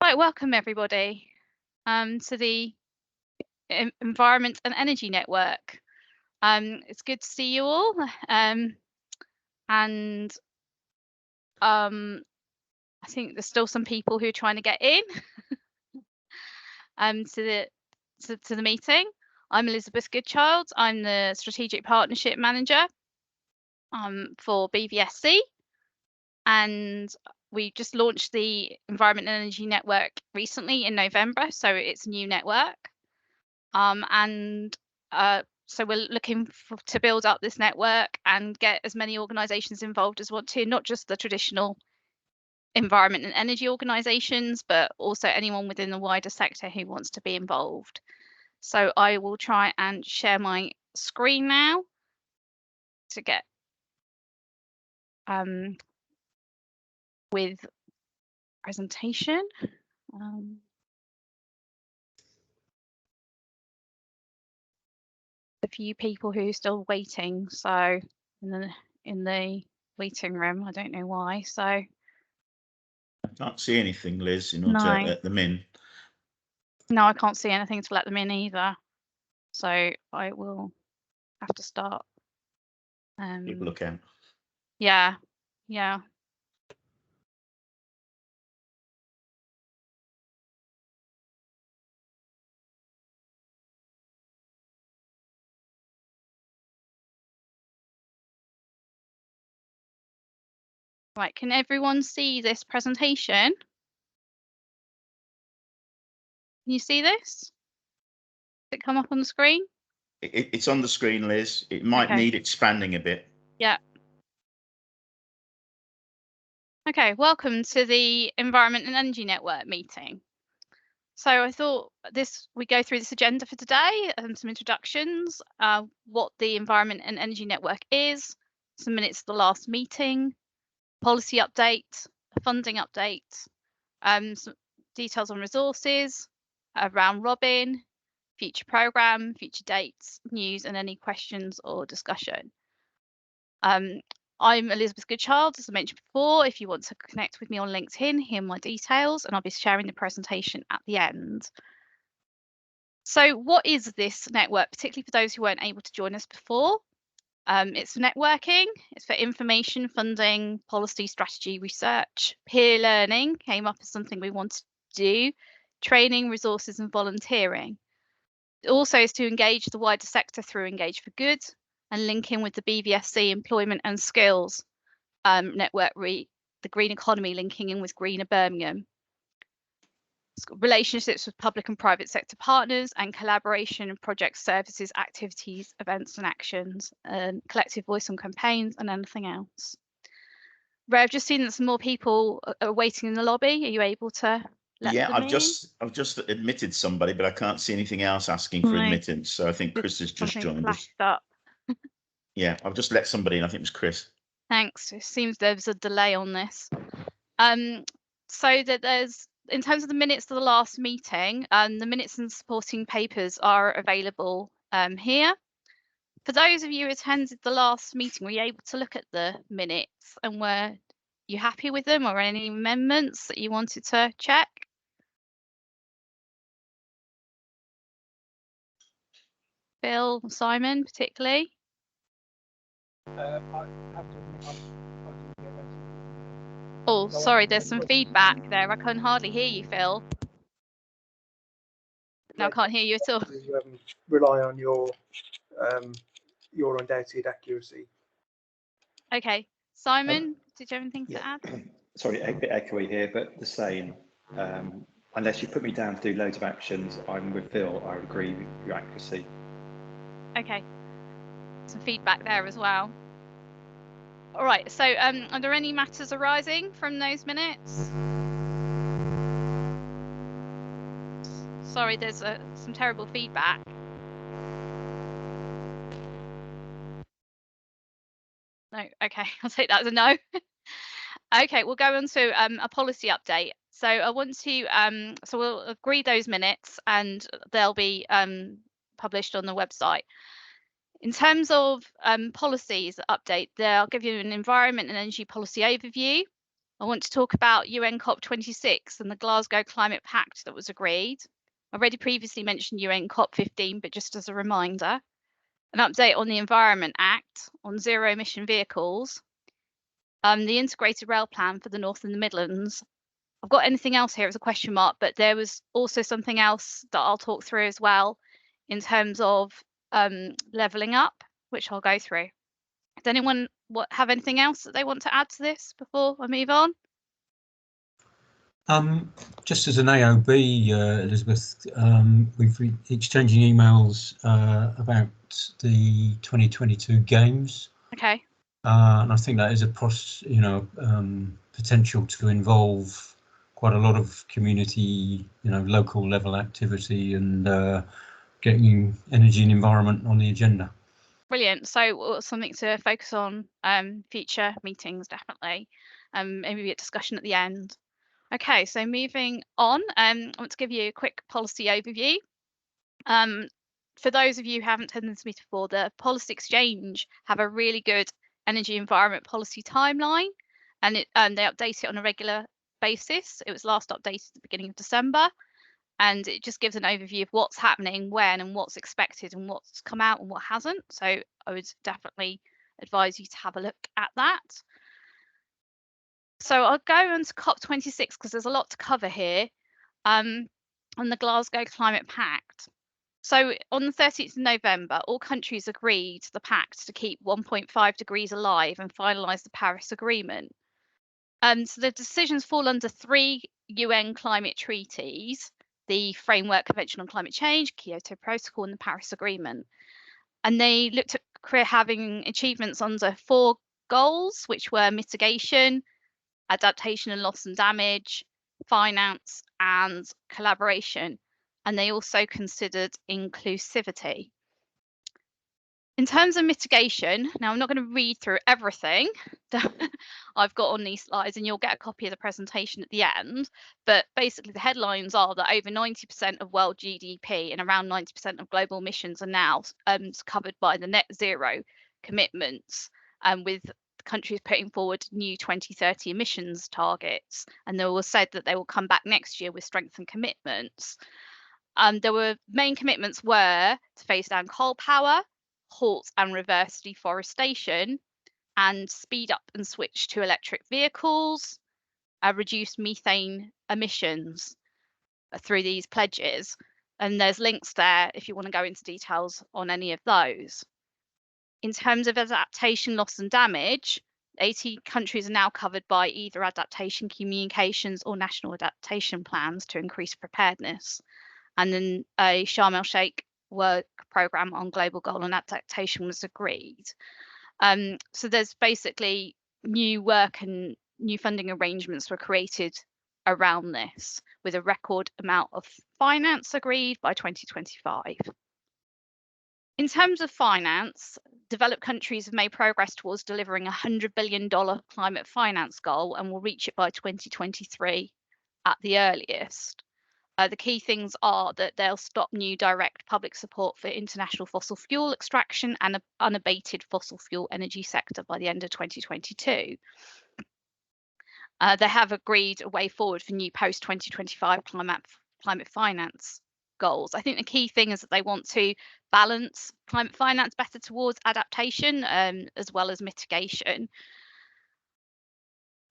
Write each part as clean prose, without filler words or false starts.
Right, welcome everybody to the Environment and Energy Network. It's good to see you all, and I think there's still some people who are trying to get in to the meeting. I'm Elizabeth Goodchild. I'm the Strategic Partnership Manager for BVSC, and we just launched the Environment and Energy Network recently in November, so it's a new network. So we're looking to build up this network and get as many organisations involved as want to, not just the traditional environment and energy organisations, but also anyone within the wider sector who wants to be involved. So I will try and share my screen now to get with presentation. A few people who are still waiting, so in the waiting room, I don't know why. So I can't see anything, Liz, in order to let them in. No, I can't see anything to let them in either. So I will have to start. People look out. Yeah. Right, can everyone see this presentation? Can you see this? Does it come up on the screen? It's on the screen, Liz. It might need expanding a bit. Yeah. Okay, welcome to the Environment and Energy Network meeting. So I thought we go through this agenda for today and some introductions, what the Environment and Energy Network is, some minutes of the last meeting, policy update, a funding update, some details on resources, a round robin, future programme, future dates, news, and any questions or discussion. I'm Elizabeth Goodchild, as I mentioned before. If you want to connect with me on LinkedIn, here are my details, and I'll be sharing the presentation at the end. So what is this network, particularly for those who weren't able to join us before? It's for networking, it's for information, funding, policy, strategy, research. Peer learning came up as something we wanted to do, training, resources, and volunteering. It also is to engage the wider sector through Engage for Good and link in with the BVSC employment and skills network, the green economy linking in with Greener Birmingham. It's got relationships with public and private sector partners and collaboration in projects, services, activities, events and actions, and collective voice on campaigns and anything else. Ray, I've just seen that some more people are waiting in the lobby. Are you able to let them in? I've just admitted somebody, but I can't see anything else asking for admittance. So I think Chris has just joined us. Up. Yeah, I've just let somebody in. I think it was Chris. Thanks. It seems there's a delay on this. So that there's, in terms of the minutes of the last meeting, the minutes and supporting papers are available here. For those of you who attended the last meeting, were you able to look at the minutes and were you happy with them, or any amendments that you wanted to check? Phil, Simon, particularly? Oh, sorry, there's some feedback there. I can hardly hear you, Phil. No, I can't hear you at all. You rely on your undoubted accuracy. Okay, Simon, did you have anything to add? Sorry, a bit echoey here, but the same. Unless you put me down to do loads of actions, I'm with Phil. I agree with your accuracy. Okay, some feedback there as well. All right, so are there any matters arising from those minutes? Sorry, there's some terrible feedback. No, okay, I'll take that as a no. Okay, we'll go on to a policy update. So I want to, so we'll agree those minutes and they'll be published on the website. In terms of policies update, I'll give you an environment and energy policy overview, I want to talk about UN COP26 and the Glasgow Climate Pact that was agreed. I already previously mentioned UN COP15, but just as a reminder, an update on the Environment Act on zero emission vehicles, the integrated rail plan for the North and the Midlands. I've got anything else here as a question mark, but there was also something else that I'll talk through as well in terms of levelling up, which I'll go through. Does anyone have anything else that they want to add to this before I move on? Just as an AOB, Elizabeth, we've been exchanging emails about the 2022 games. Okay. And I think that is a potential to involve quite a lot of community, local level activity and getting energy and environment on the agenda. Brilliant. So something to focus on future meetings, definitely. Maybe a discussion at the end. Okay, so moving on, I want to give you a quick policy overview. For those of you who haven't attended this meeting before, the Policy Exchange have a really good energy environment policy timeline, and they update it on a regular basis. It was last updated at the beginning of December, and it just gives an overview of what's happening, when, and what's expected, and what's come out and what hasn't. So I would definitely advise you to have a look at that. So I'll go on to COP26 because there's a lot to cover here on the Glasgow Climate Pact. So on the 13th of November, all countries agreed the pact to keep 1.5 degrees alive and finalise the Paris Agreement. So the decisions fall under 3 UN climate treaties: the Framework Convention on Climate Change, Kyoto Protocol, and the Paris Agreement. And they looked at having achievements under 4 goals, which were mitigation, adaptation and loss and damage, finance, and collaboration. And they also considered inclusivity. In terms of mitigation, now I'm not going to read through everything that I've got on these slides, and you'll get a copy of the presentation at the end. But basically, the headlines are that over 90% of world GDP and around 90% of global emissions are now covered by the net zero commitments, with countries putting forward new 2030 emissions targets. And they were said that they will come back next year with strengthened commitments. There were main commitments were to phase down coal power, halt and reverse deforestation, and speed up and switch to electric vehicles, reduce methane emissions through these pledges. And there's links there if you want to go into details on any of those. In terms of adaptation, loss and damage, 80 countries are now covered by either adaptation communications or national adaptation plans to increase preparedness. And then a Sharm el-Sheikh work programme on global goal and adaptation was agreed. So there's basically new work and new funding arrangements were created around this, with a record amount of finance agreed by 2025. In terms of finance, developed countries have made progress towards delivering a $100 billion climate finance goal and will reach it by 2023 at the earliest. The key things are that they'll stop new direct public support for international fossil fuel extraction and unabated fossil fuel energy sector by the end of 2022. They have agreed a way forward for new post-2025 climate finance goals. I think the key thing is that they want to balance climate finance better towards adaptation as well as mitigation.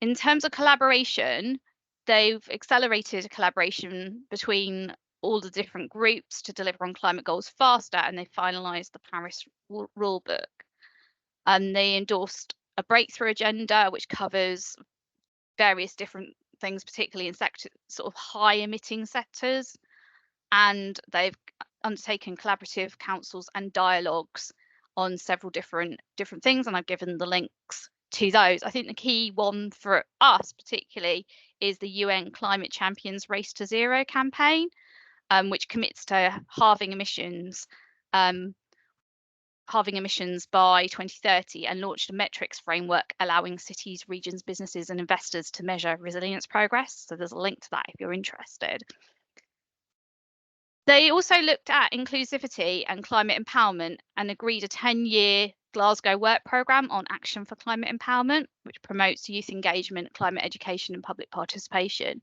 In terms of collaboration, they've accelerated collaboration between all the different groups to deliver on climate goals faster, and they finalised the Paris rulebook. And they endorsed a breakthrough agenda which covers various different things, particularly in sort of high emitting sectors. And they've undertaken collaborative councils and dialogues on several different things, and I've given the links to those. I think the key one for us particularly is the UN Climate Champions Race to Zero campaign, which commits to halving emissions by 2030, and launched a metrics framework allowing cities, regions, businesses and investors to measure resilience progress. So there's a link to that if you're interested. They also looked at inclusivity and climate empowerment and agreed a 10-year Glasgow work programme on action for climate empowerment, which promotes youth engagement, climate education and public participation.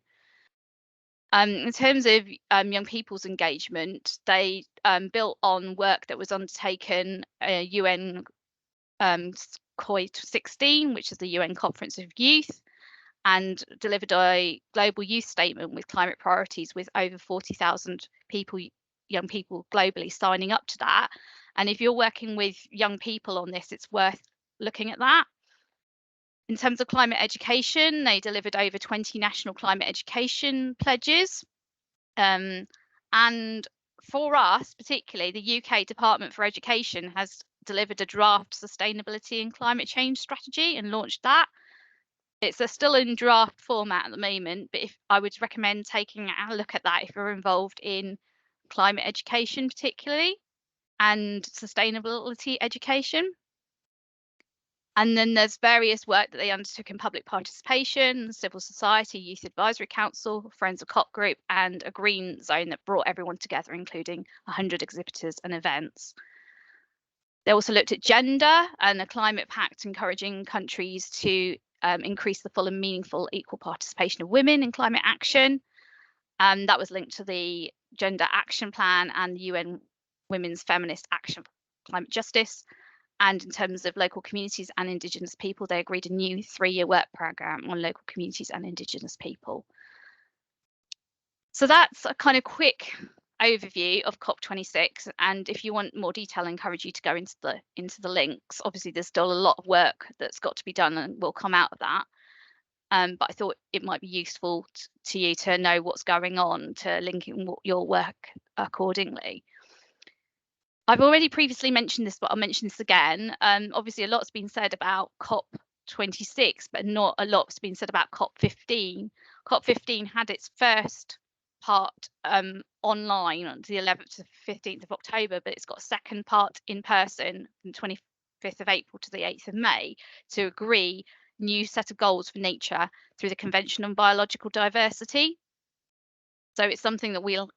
In terms of young people's engagement, they built on work that was undertaken at UN COI 16, which is the UN Conference of Youth, and delivered a global youth statement with climate priorities with over 40,000 people, young people globally signing up to that. And if you're working with young people on this, it's worth looking at that. In terms of climate education, they delivered over 20 national climate education pledges. And for us, particularly, the UK Department for Education has delivered a draft sustainability and climate change strategy and launched that. It's still in draft format at the moment, but if I would recommend taking a look at that if you're involved in climate education particularly and sustainability education. And then there's various work that they undertook in public participation, civil society, youth advisory council, Friends of COP group, and a green zone that brought everyone together, including 100 exhibitors and events. They also looked at gender and a climate pact encouraging countries to increase the full and meaningful equal participation of women in climate action. That was linked to the Gender Action Plan and the UN Women's Feminist Action for Climate Justice. And in terms of local communities and Indigenous people, they agreed a new 3-year work programme on local communities and Indigenous people. So that's a kind of quick overview of COP26. And if you want more detail, I encourage you to go into the links. Obviously, there's still a lot of work that's got to be done and will come out of that. But I thought it might be useful to you to know what's going on, to link in your work accordingly. I've already previously mentioned this, but I'll mention this again. Obviously, a lot's been said about COP26, but not a lot's been said about COP15. COP15 had its first part online on the 11th to 15th of October, but it's got a second part in person from 25th of April to the 8th of May to agree new set of goals for nature through the Convention on Biological Diversity. So it's something that we'll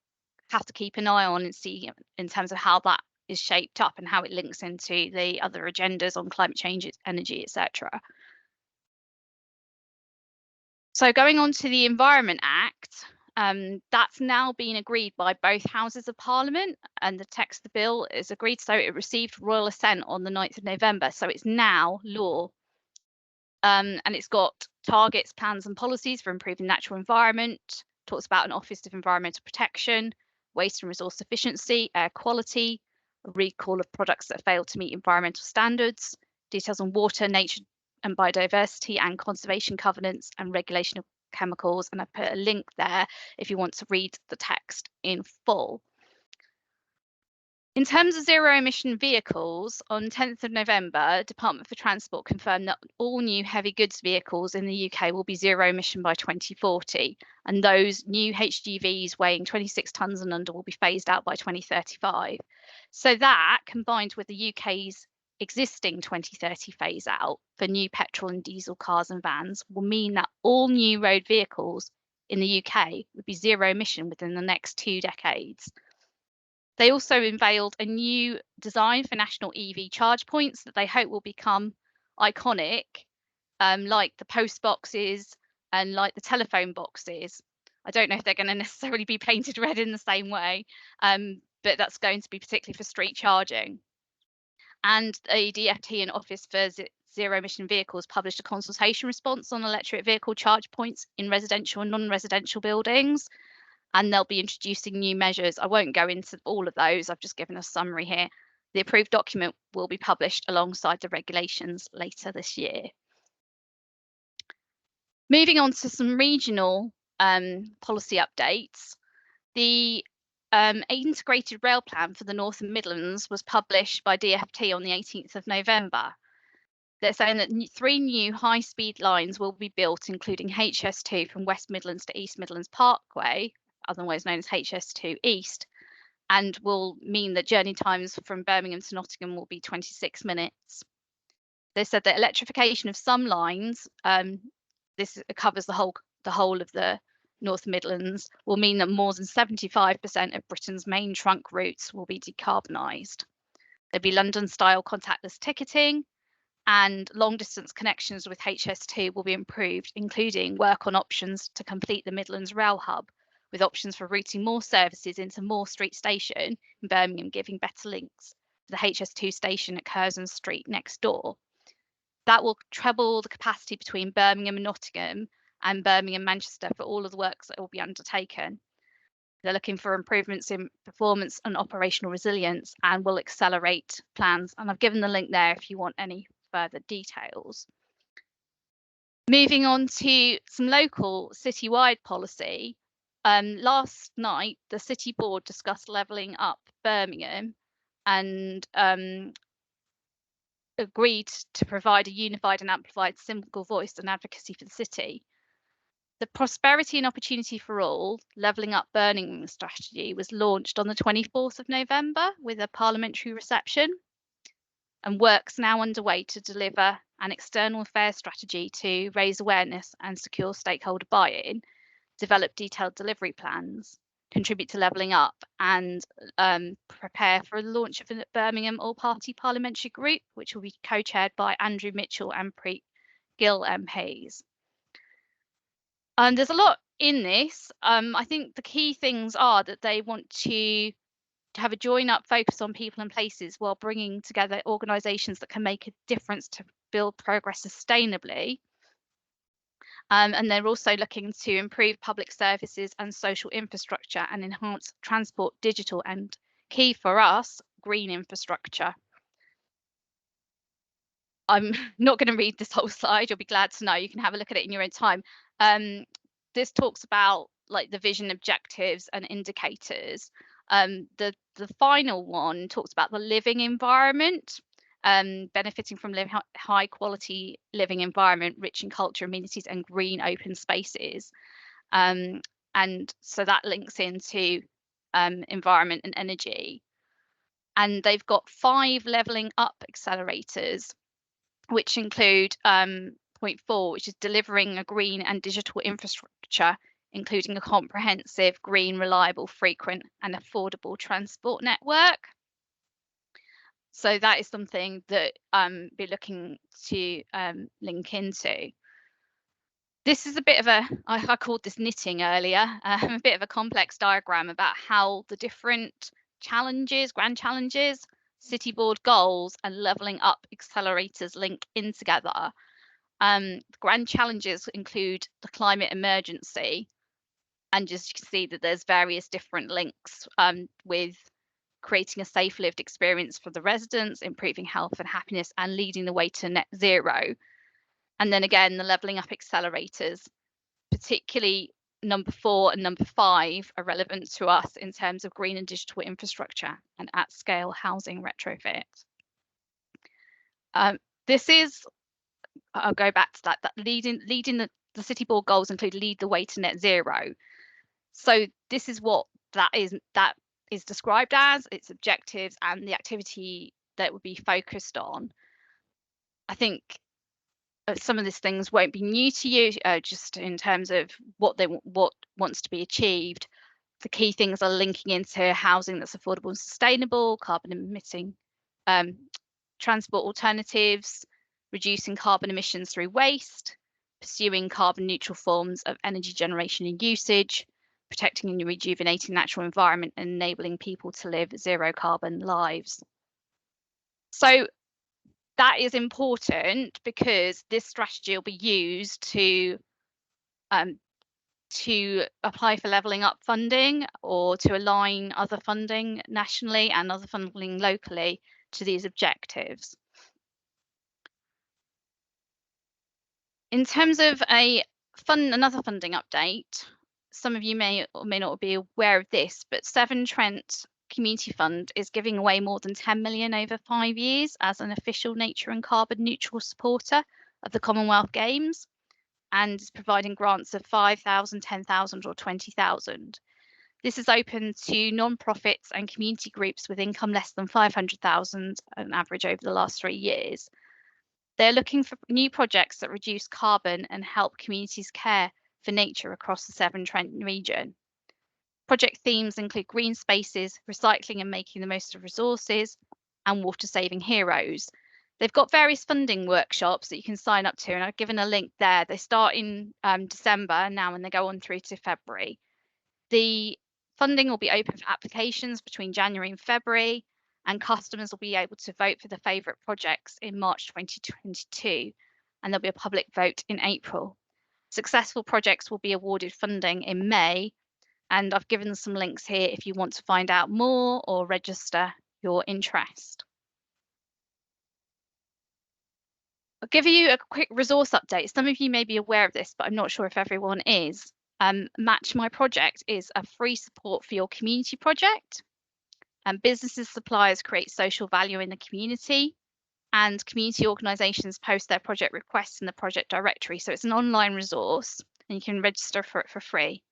have to keep an eye on and see in terms of how that is shaped up and how it links into the other agendas on climate change, energy, etc. So going on to the Environment Act, that's now been agreed by both houses of Parliament, and the text of the bill is agreed. So it received royal assent on the 9th of November. So it's now law. And it's got targets, plans and policies for improving natural environment, talks about an Office of Environmental Protection, waste and resource efficiency, air quality, a recall of products that fail to meet environmental standards, details on water, nature and biodiversity and conservation covenants and regulation of chemicals. And I put a link there if you want to read the text in full. In terms of zero emission vehicles, on 10th of November, Department for Transport confirmed that all new heavy goods vehicles in the UK will be zero emission by 2040, and those new HGVs weighing 26 tonnes and under will be phased out by 2035. So that, combined with the UK's existing 2030 phase out for new petrol and diesel cars and vans, will mean that all new road vehicles in the UK would be zero emission within the next 2 decades. They also unveiled a new design for national EV charge points that they hope will become iconic, like the post boxes and like the telephone boxes. I don't know if they're going to necessarily be painted red in the same way, but that's going to be particularly for street charging. And the DFT and Office for Zero Emission Vehicles published a consultation response on electric vehicle charge points in residential and non-residential buildings. And they'll be introducing new measures. I won't go into all of those. I've just given a summary here. The approved document will be published alongside the regulations later this year. Moving on to some regional policy updates. The integrated rail plan for the North and Midlands was published by DFT on the 18th of November. They're saying that 3 new high-speed lines will be built, including HS2 from West Midlands to East Midlands Parkway, otherwise known as HS2 East, and will mean that journey times from Birmingham to Nottingham will be 26 minutes. They said that electrification of some lines, this covers the whole of the North Midlands will mean that more than 75% of Britain's main trunk routes will be decarbonised. There'll be London-style contactless ticketing, and long-distance connections with HS2 will be improved, including work on options to complete the Midlands Rail Hub, with options for routing more services into Moor Street Station in Birmingham, giving better links to the HS2 station at Curzon Street next door. That will treble the capacity between Birmingham and Nottingham and Birmingham Manchester for all of the works that will be undertaken. They're looking for improvements in performance and operational resilience and will accelerate plans. And I've given the link there if you want any further details. Moving on to some local citywide policy. Last night, the City Board discussed levelling up Birmingham and agreed to provide a unified and amplified single voice and advocacy for the city. The Prosperity and Opportunity for All Levelling Up Birmingham strategy was launched on the 24th of November with a parliamentary reception, and work's now underway to deliver an external affairs strategy to raise awareness and secure stakeholder buy-in, develop detailed delivery plans, contribute to levelling up, and prepare for the launch of a Birmingham all-party parliamentary group, which will be co-chaired by Andrew Mitchell and Preet Gill MPs. There's a lot in this. I think the key things are that they want to have a join-up focus on people and places while bringing together organisations that can make a difference to build progress sustainably. And they're also looking to improve public services and social infrastructure and enhance transport, digital, and key for us, green infrastructure. I'm not going to read this whole slide. You'll be glad to know. You can have a look at it in your own time. This talks about like the vision, objectives, and indicators. The final one talks about the living environment, benefiting from high quality living environment, rich in culture, amenities, and green open spaces. And so that links into environment and energy. And they've got 5 levelling up accelerators, which include point 4, which is delivering a green and digital infrastructure, including a comprehensive, green, reliable, frequent, and affordable transport network. So that is something that be looking to link into. This is a bit of I called this knitting earlier, a bit of a complex diagram about how the different challenges, grand challenges, City Board goals, and levelling up accelerators link in together. The grand challenges include the climate emergency, and just you can see that there's various different links with creating a safe lived experience for the residents, improving health and happiness, and leading the way to net zero. And then again, the levelling up accelerators, particularly number 4 and number 5, are relevant to us in terms of green and digital infrastructure and at scale housing retrofit. This is, I'll go back to that leading the City Board goals include lead the way to net zero. So this is what that is described as, its objectives and the activity that would be focused on. I think some of these things won't be new to you, just in terms of what wants to be achieved. The key things are linking into housing that's affordable and sustainable, carbon emitting transport alternatives, reducing carbon emissions through waste, pursuing carbon neutral forms of energy generation and usage, protecting and rejuvenating natural environment, and enabling people to live zero carbon lives. So that is important because this strategy will be used to apply for levelling up funding or to align other funding nationally and other funding locally to these objectives. In terms of another funding update, some of you may or may not be aware of this, but Severn Trent Community Fund is giving away more than 10 million over 5 years as an official nature and carbon neutral supporter of the Commonwealth Games, and is providing grants of 5,000, 10,000 or 20,000. This is open to non-profits and community groups with income less than 500,000 on average over the last 3 years. They're looking for new projects that reduce carbon and help communities care for nature across the Severn Trent region. Project themes include green spaces, recycling and making the most of resources, and water saving heroes. They've got various funding workshops that you can sign up to, and I've given a link there. They start in December now and they go on through to February. The funding will be open for applications between January and February, and customers will be able to vote for their favourite projects in March 2022, and there'll be a public vote in April. Successful projects will be awarded funding in May, and I've given some links here if you want to find out more or register your interest. I'll give you a quick resource update. Some of you may be aware of this, but I'm not sure if everyone is. Match My Project is a free support for your community project. Businesses, suppliers create social value in the community, and community organisations post their project requests in the project directory. So it's an online resource and you can register for it for free.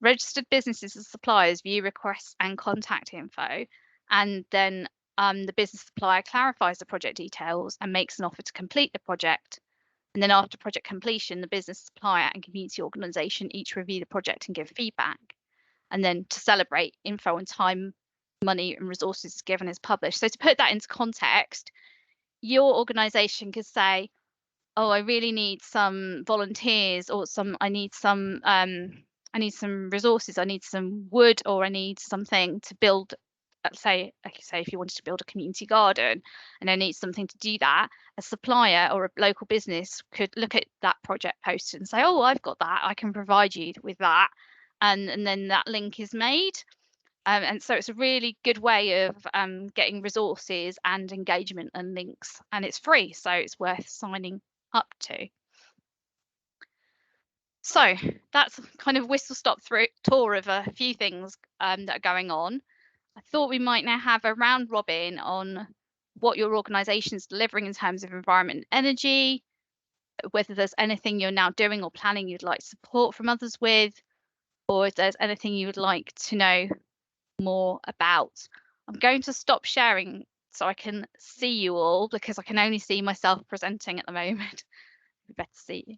Registered businesses and suppliers view requests and contact info, and then the business supplier clarifies the project details and makes an offer to complete the project. And then after project completion, the business supplier and community organisation each review the project and give feedback. And then to celebrate, info on time, money and resources is given as published. So to put that into context, your organisation could say, oh, I really need some volunteers, or I need some resources, I need some wood, or I need something to build, say if you wanted to build a community garden and I need something to do that, a supplier or a local business could look at that project post and say, oh, I've got that, I can provide you with that, and then that link is made. And so it's a really good way of getting resources and engagement and links, and it's free, so it's worth signing up to. So that's kind of whistle-stop tour of a few things that are going on. I thought we might now have a round robin on what your organisation is delivering in terms of environment and energy, whether there's anything you're now doing or planning you'd like support from others with, or if there's anything you would like to know more about. I'm going to stop sharing so I can see you all, because I can only see myself presenting at the moment. We better see you.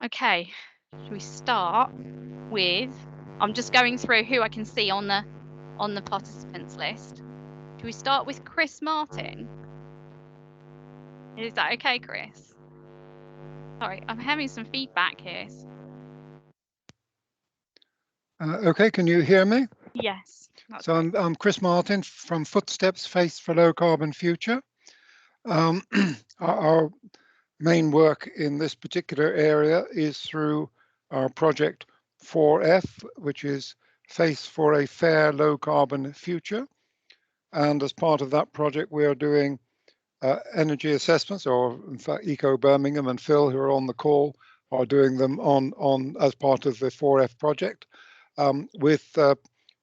Okay, should we start with, I'm just going through who I can see on the participants list. Should we start with Chris Martin? Is that okay, Chris? Sorry, I'm having some feedback here. Okay, can you hear me? Yes. So I'm Chris Martin from Footsteps, Faith for Low Carbon Future. Our main work in this particular area is through our project 4F, which is Faith for a Fair Low Carbon Future. And as part of that project, we are doing energy assessments, or in fact, Eco Birmingham and Phil, who are on the call, are doing them on as part of the 4F project with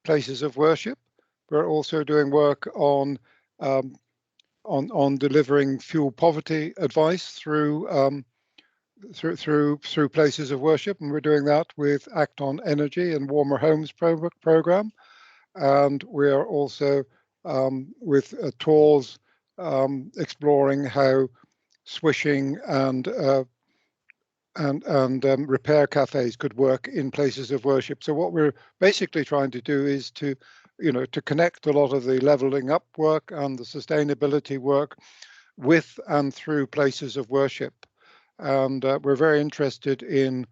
places of worship. We're also doing work on delivering fuel poverty advice through places of worship, and we're doing that with Act on Energy and Warmer Homes program, and we are also with tours exploring how swishing and repair cafes could work in places of worship. So what we're basically trying to do is to connect a lot of the leveling up work and the sustainability work with and through places of worship. And we're very interested in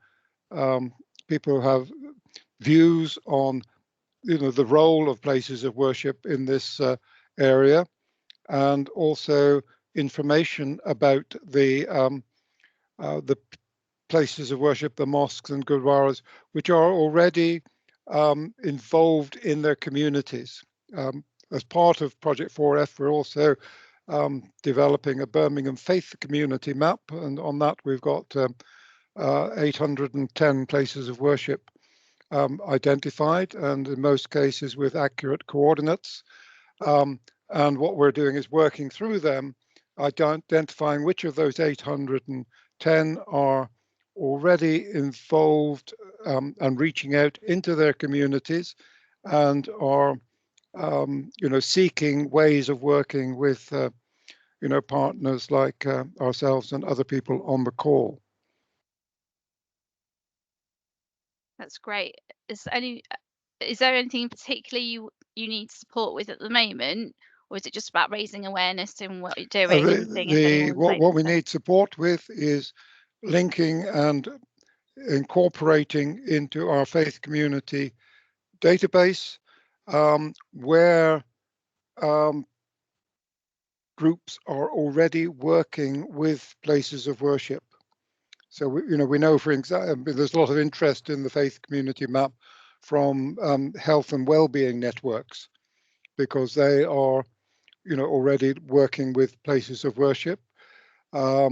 people who have views on the role of places of worship in this area, and also information about the places of worship, the mosques and gurdwaras, which are already involved in their communities. As part of Project 4F, we're also developing a Birmingham Faith Community Map, and on that we've got 810 places of worship identified, and in most cases with accurate coordinates. And what we're doing is working through them, identifying which of those 810 are already involved and reaching out into their communities, and are seeking ways of working with partners like ourselves and other people on the call. That's great. Is there anything particularly you need support with at the moment, or is it just about raising awareness in what you're doing and seeing if anyone's what we need support with is linking and incorporating into our faith community database where groups are already working with places of worship. So we know, for example, there's a lot of interest in the faith community map from health and well-being networks, because they are already working with places of worship. A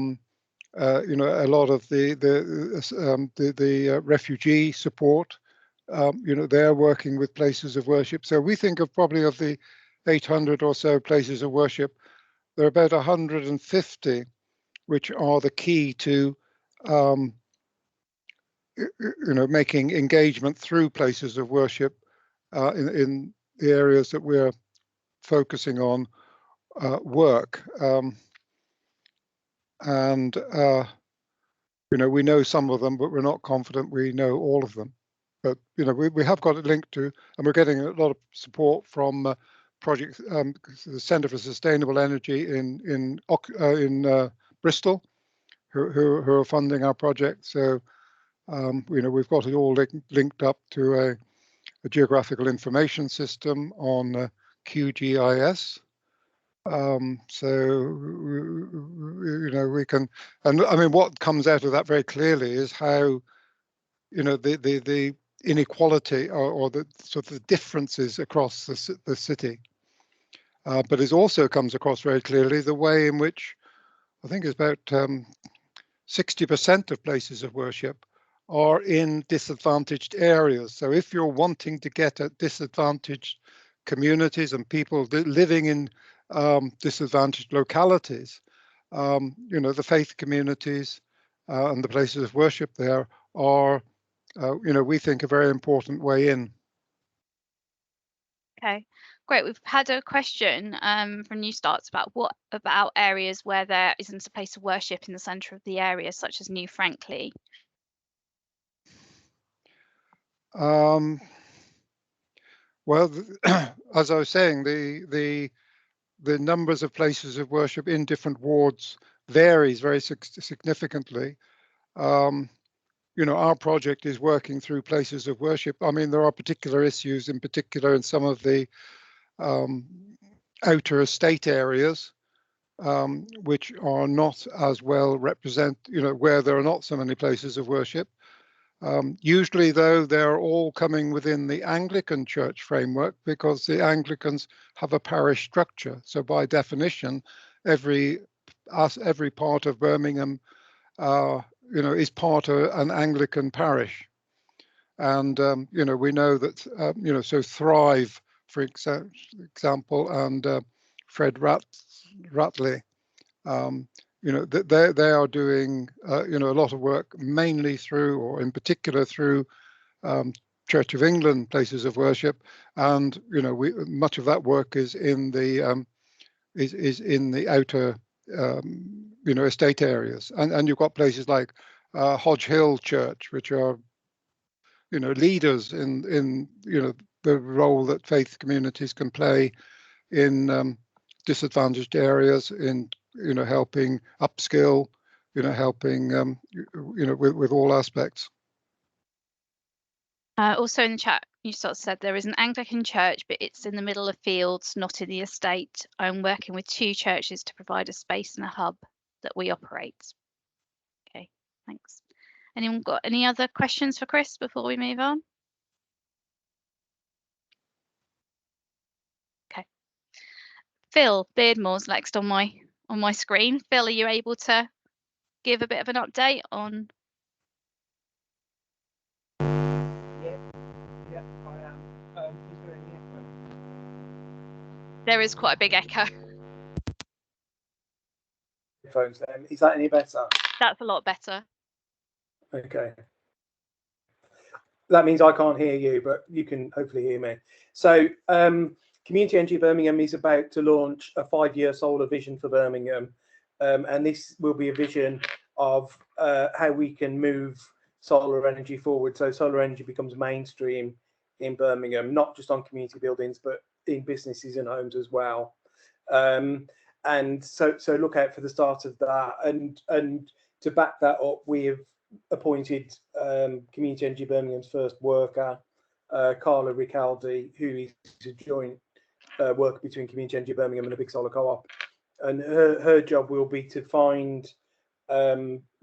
lot of the refugee support, they're working with places of worship. So we think of probably of the 800 or so places of worship, there are about 150 which are the key to making engagement through places of worship in the areas that we're focusing on work. We know some of them, but we're not confident we know all of them. But we have got it linked to, and we're getting a lot of support from projects, the Centre for Sustainable Energy in Bristol, who are funding our project. So we've got it all linked up to a geographical information system on QGIS. So we can, and I mean, what comes out of that very clearly is how the inequality or the sort of the differences across the city, but it also comes across very clearly the way in which I think it's about 60% of places of worship are in disadvantaged areas. So if you're wanting to get at disadvantaged communities and people living in disadvantaged localities, the faith communities and the places of worship there are, we think, a very important way in. Okay, great. We've had a question from New Starts about what about areas where there isn't a place of worship in the centre of the area, such as New Franklin. Well, as I was saying, the numbers of places of worship in different wards varies very significantly. Our project is working through places of worship. I mean, there are particular issues, in particular in some of the outer estate areas, which are not as well represented, where there are not so many places of worship. Usually, though, they're all coming within the Anglican Church framework, because the Anglicans have a parish structure. So by definition, every part of Birmingham, is part of an Anglican parish. And, we know that, so Thrive, for example, and Fred Ratley, they are doing, a lot of work, mainly through, or in particular through, Church of England places of worship, and much of that work is in the is in the outer estate areas, and you've got places like Hodge Hill Church, which are leaders in the role that faith communities can play in disadvantaged areas, in helping upskill, helping with all aspects. Also in the chat, you sort of said there is an Anglican church, but it's in the middle of fields, not in the estate. I'm working with 2 churches to provide a space and a hub that we operate. Okay, thanks. Anyone got any other questions for Chris before we move on? Okay. Phil Beardmore's next on my screen. Phil, are you able to give a bit of an update on? Yeah, I am. Is there any echo? There is quite a big echo. Phones then. Is that any better? That's a lot better. Okay. That means I can't hear you, but you can hopefully hear me. So Community Energy Birmingham is about to launch a 5-year solar vision for Birmingham, and this will be a vision of how we can move solar energy forward. So solar energy becomes mainstream in Birmingham, not just on community buildings, but in businesses and homes as well. And so look out for the start of that. And to back that up, we have appointed Community Energy Birmingham's first worker, Carla Ricaldi, who is a joint worker between Community Energy Birmingham and a big solar co-op. And her job will be to find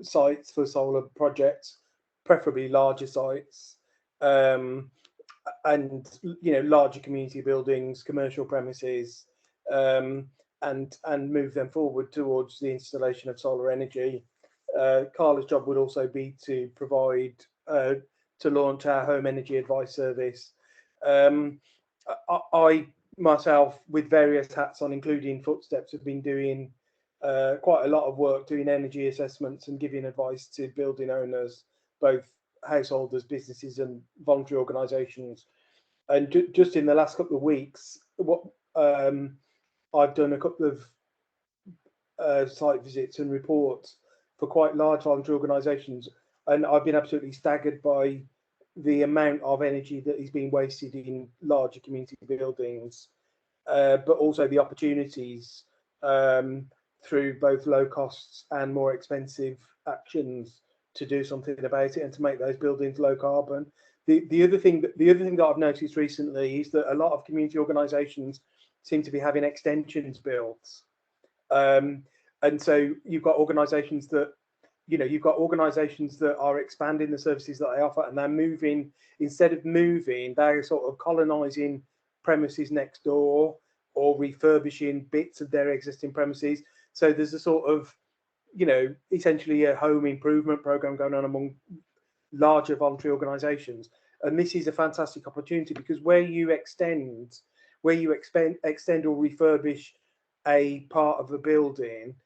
sites for solar projects, preferably larger sites, and larger community buildings, commercial premises, and move them forward towards the installation of solar energy. Carla's job would also be to provide to launch our home energy advice service. I myself, with various hats on, including Footsteps, have been doing quite a lot of work doing energy assessments and giving advice to building owners, both householders, businesses and voluntary organisations. And just in the last couple of weeks, I've done a couple of site visits and reports for quite large voluntary organisations, and I've been absolutely staggered by the amount of energy that is being wasted in larger community buildings, but also the opportunities through both low costs and more expensive actions to do something about it and to make those buildings low carbon. The other thing that I've noticed recently is that a lot of community organisations seem to be having extensions built, and so you've got organisations that are expanding the services that they offer, and they're moving, instead of moving, they're sort of colonising premises next door or refurbishing bits of their existing premises. So there's a sort of, essentially a home improvement program going on among larger voluntary organisations. And this is a fantastic opportunity, because where you extend or refurbish a part of a building,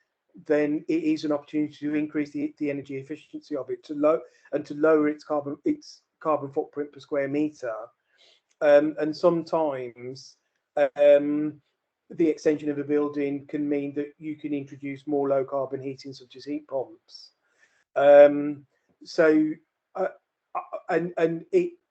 then it is an opportunity to increase the energy efficiency of it, to lower its carbon footprint per square metre. And sometimes the extension of a building can mean that you can introduce more low carbon heating, such as heat pumps.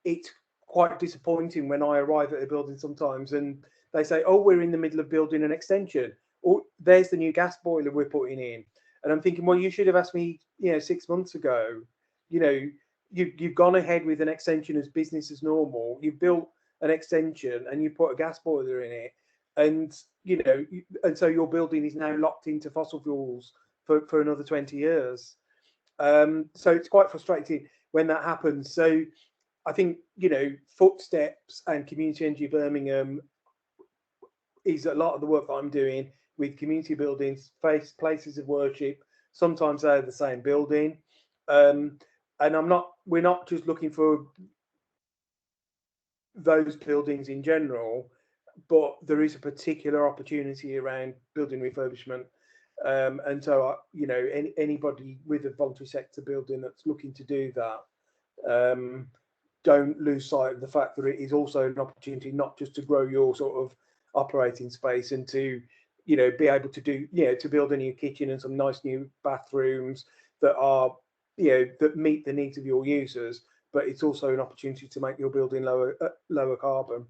It's quite disappointing when I arrive at a building sometimes and they say, "Oh, we're in the middle of building an extension. Oh, there's the new gas boiler we're putting in." And I'm thinking, well, you should have asked me, 6 months ago. You've gone ahead with an extension as business as normal. You've built an extension and you put a gas boiler in it, and so your building is now locked into fossil fuels for another 20 years. So it's quite frustrating when that happens. So I think Footsteps and Community Energy Birmingham is a lot of the work that I'm doing with community buildings, places of worship. Sometimes they're the same building, and we're not just looking for those buildings in general, but there is a particular opportunity around building refurbishment. And so, anybody with a voluntary sector building that's looking to do that, don't lose sight of the fact that it is also an opportunity not just to grow your sort of operating space and to, be able to do, to build a new kitchen and some nice new bathrooms that are, that meet the needs of your users, but it's also an opportunity to make your building lower carbon.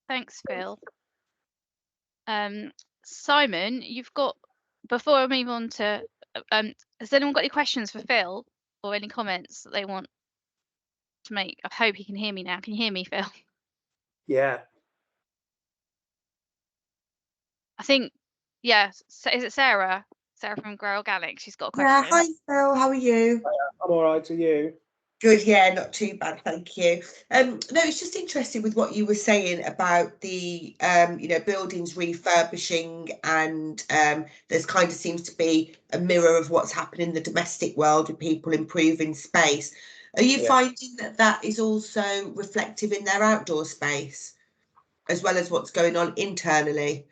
Thanks, Phil. Simon, before I move on to, has anyone got any questions for Phil or any comments that they want to make? I hope he can hear me now. Can you hear me, Phil? Yeah. I think, yeah. Is it Sarah? Sarah from Grow Organic. She's got a question. Yeah, hi Phil, how are you? I'm all right, to you? Good, yeah, not too bad, thank you. No, it's just interesting with what you were saying about the buildings refurbishing, and there's kind of seems to be a mirror of what's happening in the domestic world with people improving space. Are you finding that is also reflective in their outdoor space, as well as what's going on internally?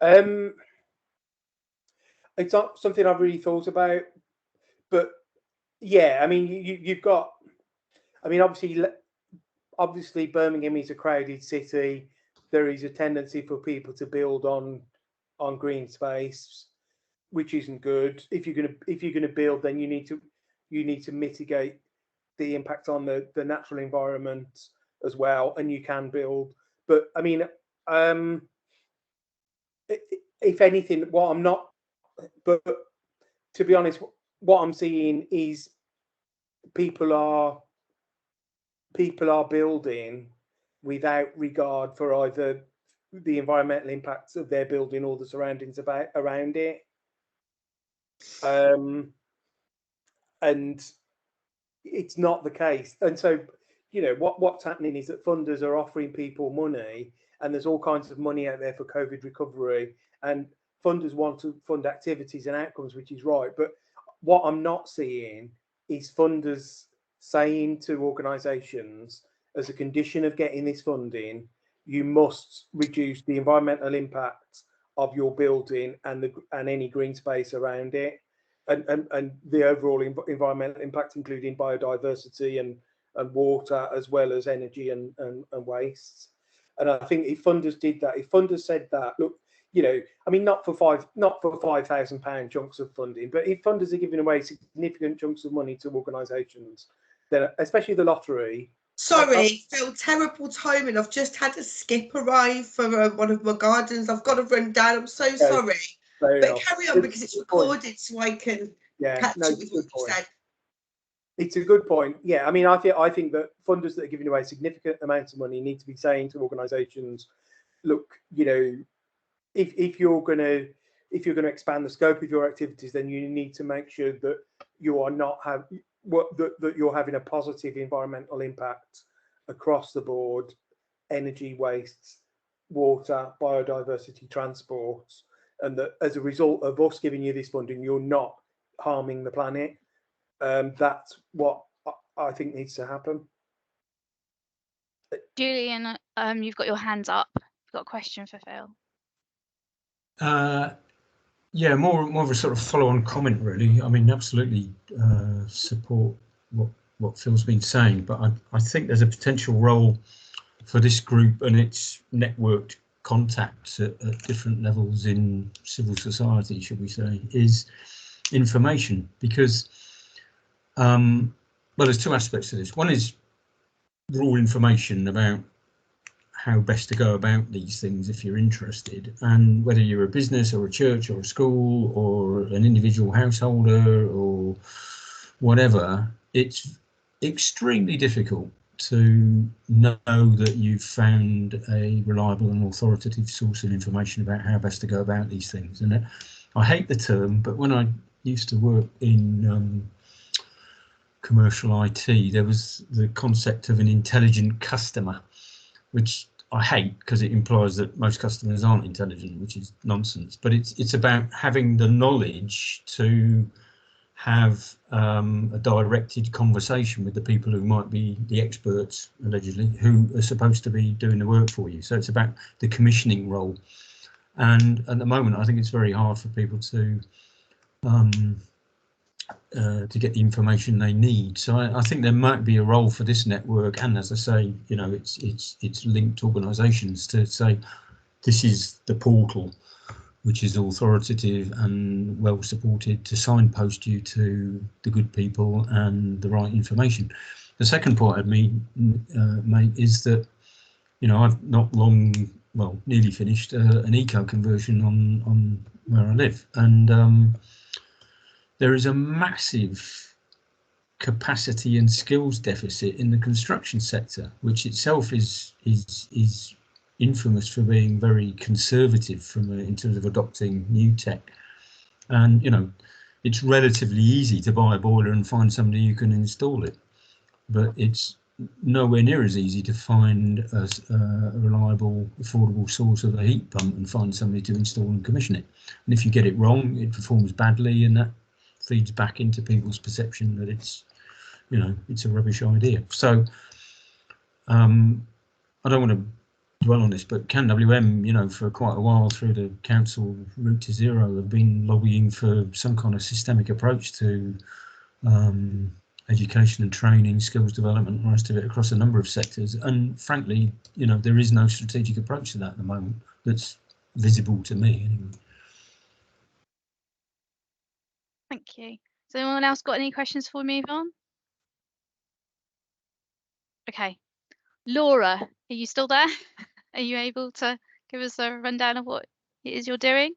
It's not something I've really thought about, but Yeah, I mean, you've got, I mean, obviously Birmingham is a crowded city. There is a tendency for people to build on green space, which isn't good. If you're gonna build, then you need to mitigate the impact on the natural environment as well, and you can build. But I mean, if anything, what I'm not, but to be honest, what I'm seeing is people are building without regard for either the environmental impacts of their building or the surroundings around it. And it's not the case. And so, you know, what's happening is that funders are offering people money, and there's all kinds of money out there for COVID recovery, and funders want to fund activities and outcomes, which is right. But what I'm not seeing is funders saying to organisations, as a condition of getting this funding, you must reduce the environmental impact of your building and any green space around it, and the overall environmental impact, including biodiversity and water, as well as energy and wastes. And I think if funders did that, if funders said that, look, you know, I mean, not for £5,000 chunks of funding, but if funders are giving away significant chunks of money to organisations, then especially the lottery. Sorry, Phil, terrible timing. I've just had a skip arrive for one of my gardens. I've got to run down. I'm so sorry. But carry on, because it's recorded, so I can catch up with what you said. It's a good point. Yeah, I mean, I think that funders that are giving away significant amounts of money need to be saying to organisations, look, you know, if you're going to expand the scope of your activities, then you need to make sure that you are not that you're having a positive environmental impact across the board: energy, wastes, water, biodiversity, transport, and that as a result of us giving you this funding, you're not harming the planet. That's what I think needs to happen. Julian, you've got your hands up. You've got a question for Phil. Yeah, more of a sort of follow-on comment, really. I mean, absolutely support what Phil's been saying, but I think there's a potential role for this group and its networked contacts at different levels in civil society, should we say, is information. Because, well, there's two aspects to this. One is raw information about how best to go about these things if you're interested, and whether you're a business or a church or a school or an individual householder or whatever, it's extremely difficult to know that you've found a reliable and authoritative source of information about how best to go about these things. And I hate the term, but when I used to work in commercial IT, there was the concept of an intelligent customer, which I hate because it implies that most customers aren't intelligent, which is nonsense. But it's about having the knowledge to have a directed conversation with the people who might be the experts, allegedly, who are supposed to be doing the work for you. So it's about the commissioning role. And at the moment, I think it's very hard for people to get the information they need. So I think there might be a role for this network, and as I say, you know, it's linked organisations to say this is the portal which is authoritative and well supported to signpost you to the good people and the right information. The second point I'd make is that, you know, I've not long, well, nearly finished an eco conversion on where I live, and there is a massive capacity and skills deficit in the construction sector, which itself is infamous for being very conservative in terms of adopting new tech. And, you know, it's relatively easy to buy a boiler and find somebody who can install it, but it's nowhere near as easy to find a reliable, affordable source of a heat pump and find somebody to install and commission it. And if you get it wrong, it performs badly, and that feeds back into people's perception that it's, you know, it's a rubbish idea. So I don't want to dwell on this, but CanWM, you know, for quite a while through the council Route to Zero have been lobbying for some kind of systemic approach to education and training, skills development, and the rest of it across a number of sectors. And frankly, you know, there is no strategic approach to that at the moment that's visible to me anyway. Thank you. Has anyone else got any questions for me, Yvonne? Okay. Laura, are you still there? Are you able to give us a rundown of what it is you're doing?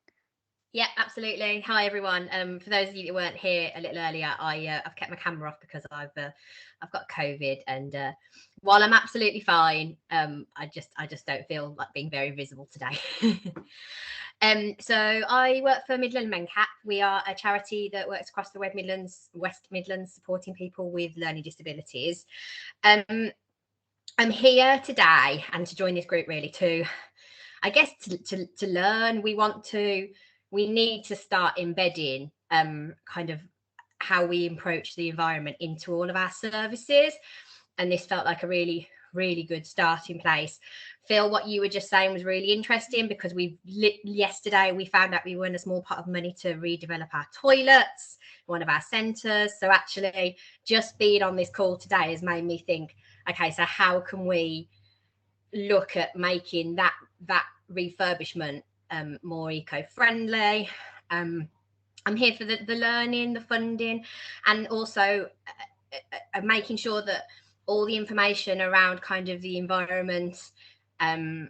Yeah, absolutely. Hi everyone. For those of you that weren't here a little earlier, I've kept my camera off because I've got COVID, and while I'm absolutely fine, I just don't feel like being very visible today. So I work for Midland MenCap. We are a charity that works across the West Midlands, supporting people with learning disabilities. I'm here today and to join this group really to, I guess, to learn. We need to start embedding kind of how we approach the environment into all of our services. And this felt like a really, really good starting place. Phil, what you were just saying was really interesting, because yesterday we found out we won a small pot of money to redevelop our toilets, one of our centres. So actually just being on this call today has made me think, okay, so how can we look at making that refurbishment more eco-friendly? I'm here for the learning, the funding, and also making sure that all the information around kind of the environment and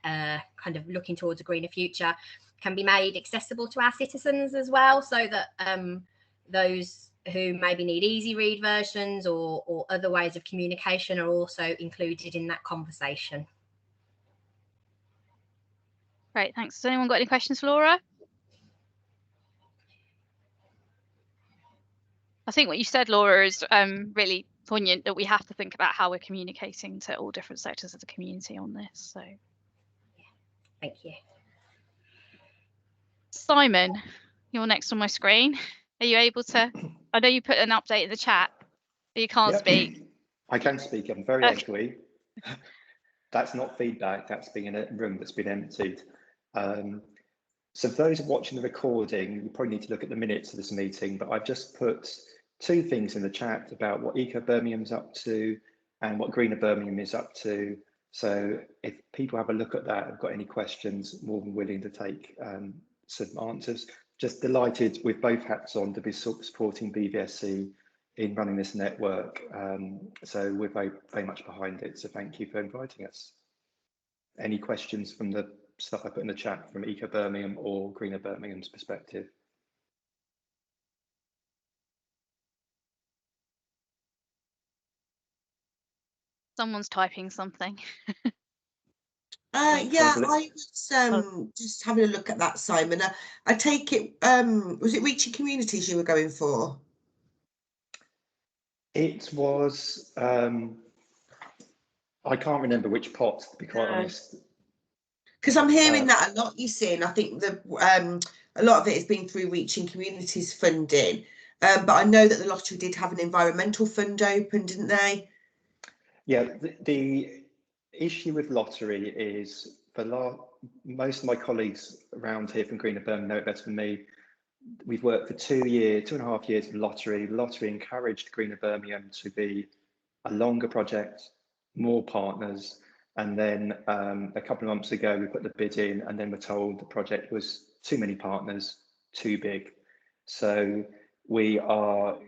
kind of looking towards a greener future can be made accessible to our citizens as well, so that those who maybe need easy read versions or other ways of communication are also included in that conversation. Great, thanks. Has anyone got any questions for Laura? I think what you said, Laura, is really poignant, that we have to think about how we're communicating to all different sectors of the community on this. So, thank you. Simon, you're next on my screen. Are you able to? I know you put an update in the chat, but you can't speak. I can speak. I'm very echoey. That's not feedback. That's being in a room that's been emptied. So for those watching the recording, you probably need to look at the minutes of this meeting, but I've just put two things in the chat about what Eco Birmingham's up to and what Greener Birmingham is up to. So if people have a look at that, have got any questions, more than willing to take some answers. Just delighted with both hats on to be supporting BVSC in running this network. So we're very, very much behind it. So thank you for inviting us. Any questions from the stuff I put in the chat from Eco Birmingham or Greener Birmingham's perspective? Someone's typing something. Yeah, I was just having a look at that, Simon. I take it, was it Reaching Communities you were going for? It was, I can't remember which pot, to be quite honest. Because I'm hearing that a lot, you see, and I think that a lot of it has been through Reaching Communities funding. But I know that the lottery did have an environmental fund open, didn't they? Yeah, the issue with lottery is, most of my colleagues around here from Greener Birmingham know it better than me. We've worked for 2.5 years with lottery. Lottery encouraged Greener Birmingham to be a longer project, more partners. And then a couple of months ago, we put the bid in and then we're told the project was too many partners, too big. So we are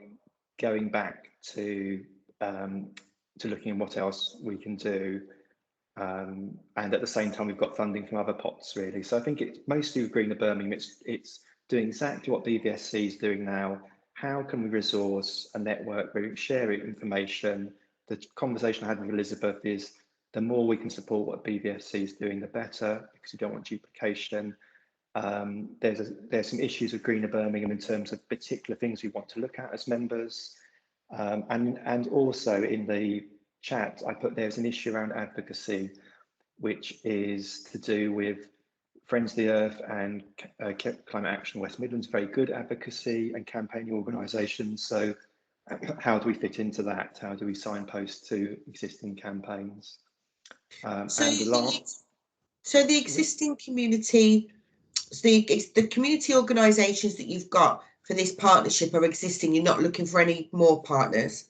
going back to looking at what else we can do. And at the same time, we've got funding from other pots, really. So I think it's mostly with Greener Birmingham, it's doing exactly what BVSC is doing now. How can we resource a network where we share information? The conversation I had with Elizabeth is, the more we can support what BVSC is doing, the better, because you don't want duplication. There's some issues with Greener Birmingham in terms of particular things we want to look at as members. And also in the chat, I put there's an issue around advocacy, which is to do with Friends of the Earth and Climate Action West Midlands, very good advocacy and campaigning organisations. So how do we fit into that? How do we signpost to existing campaigns? So the existing community, the community organisations that you've got for this partnership are existing? You're not looking for any more partners?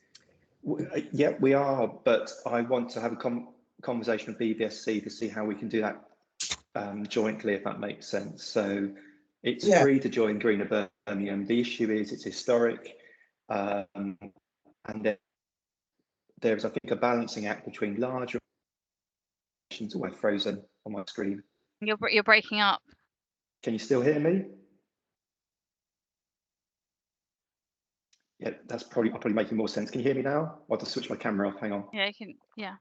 Yeah, we are, but I want to have a conversation with BBSC to see how we can do that jointly, if that makes sense. So it's free to join Greener Birmingham. The issue is it's historic, and there's, I think, a balancing act between larger organisations. Oh, I've frozen on my screen. You're breaking up. Can you still hear me? Yeah, that's probably making more sense. Can you hear me now? I'll just switch my camera off. Hang on. Yeah, you can. Yeah.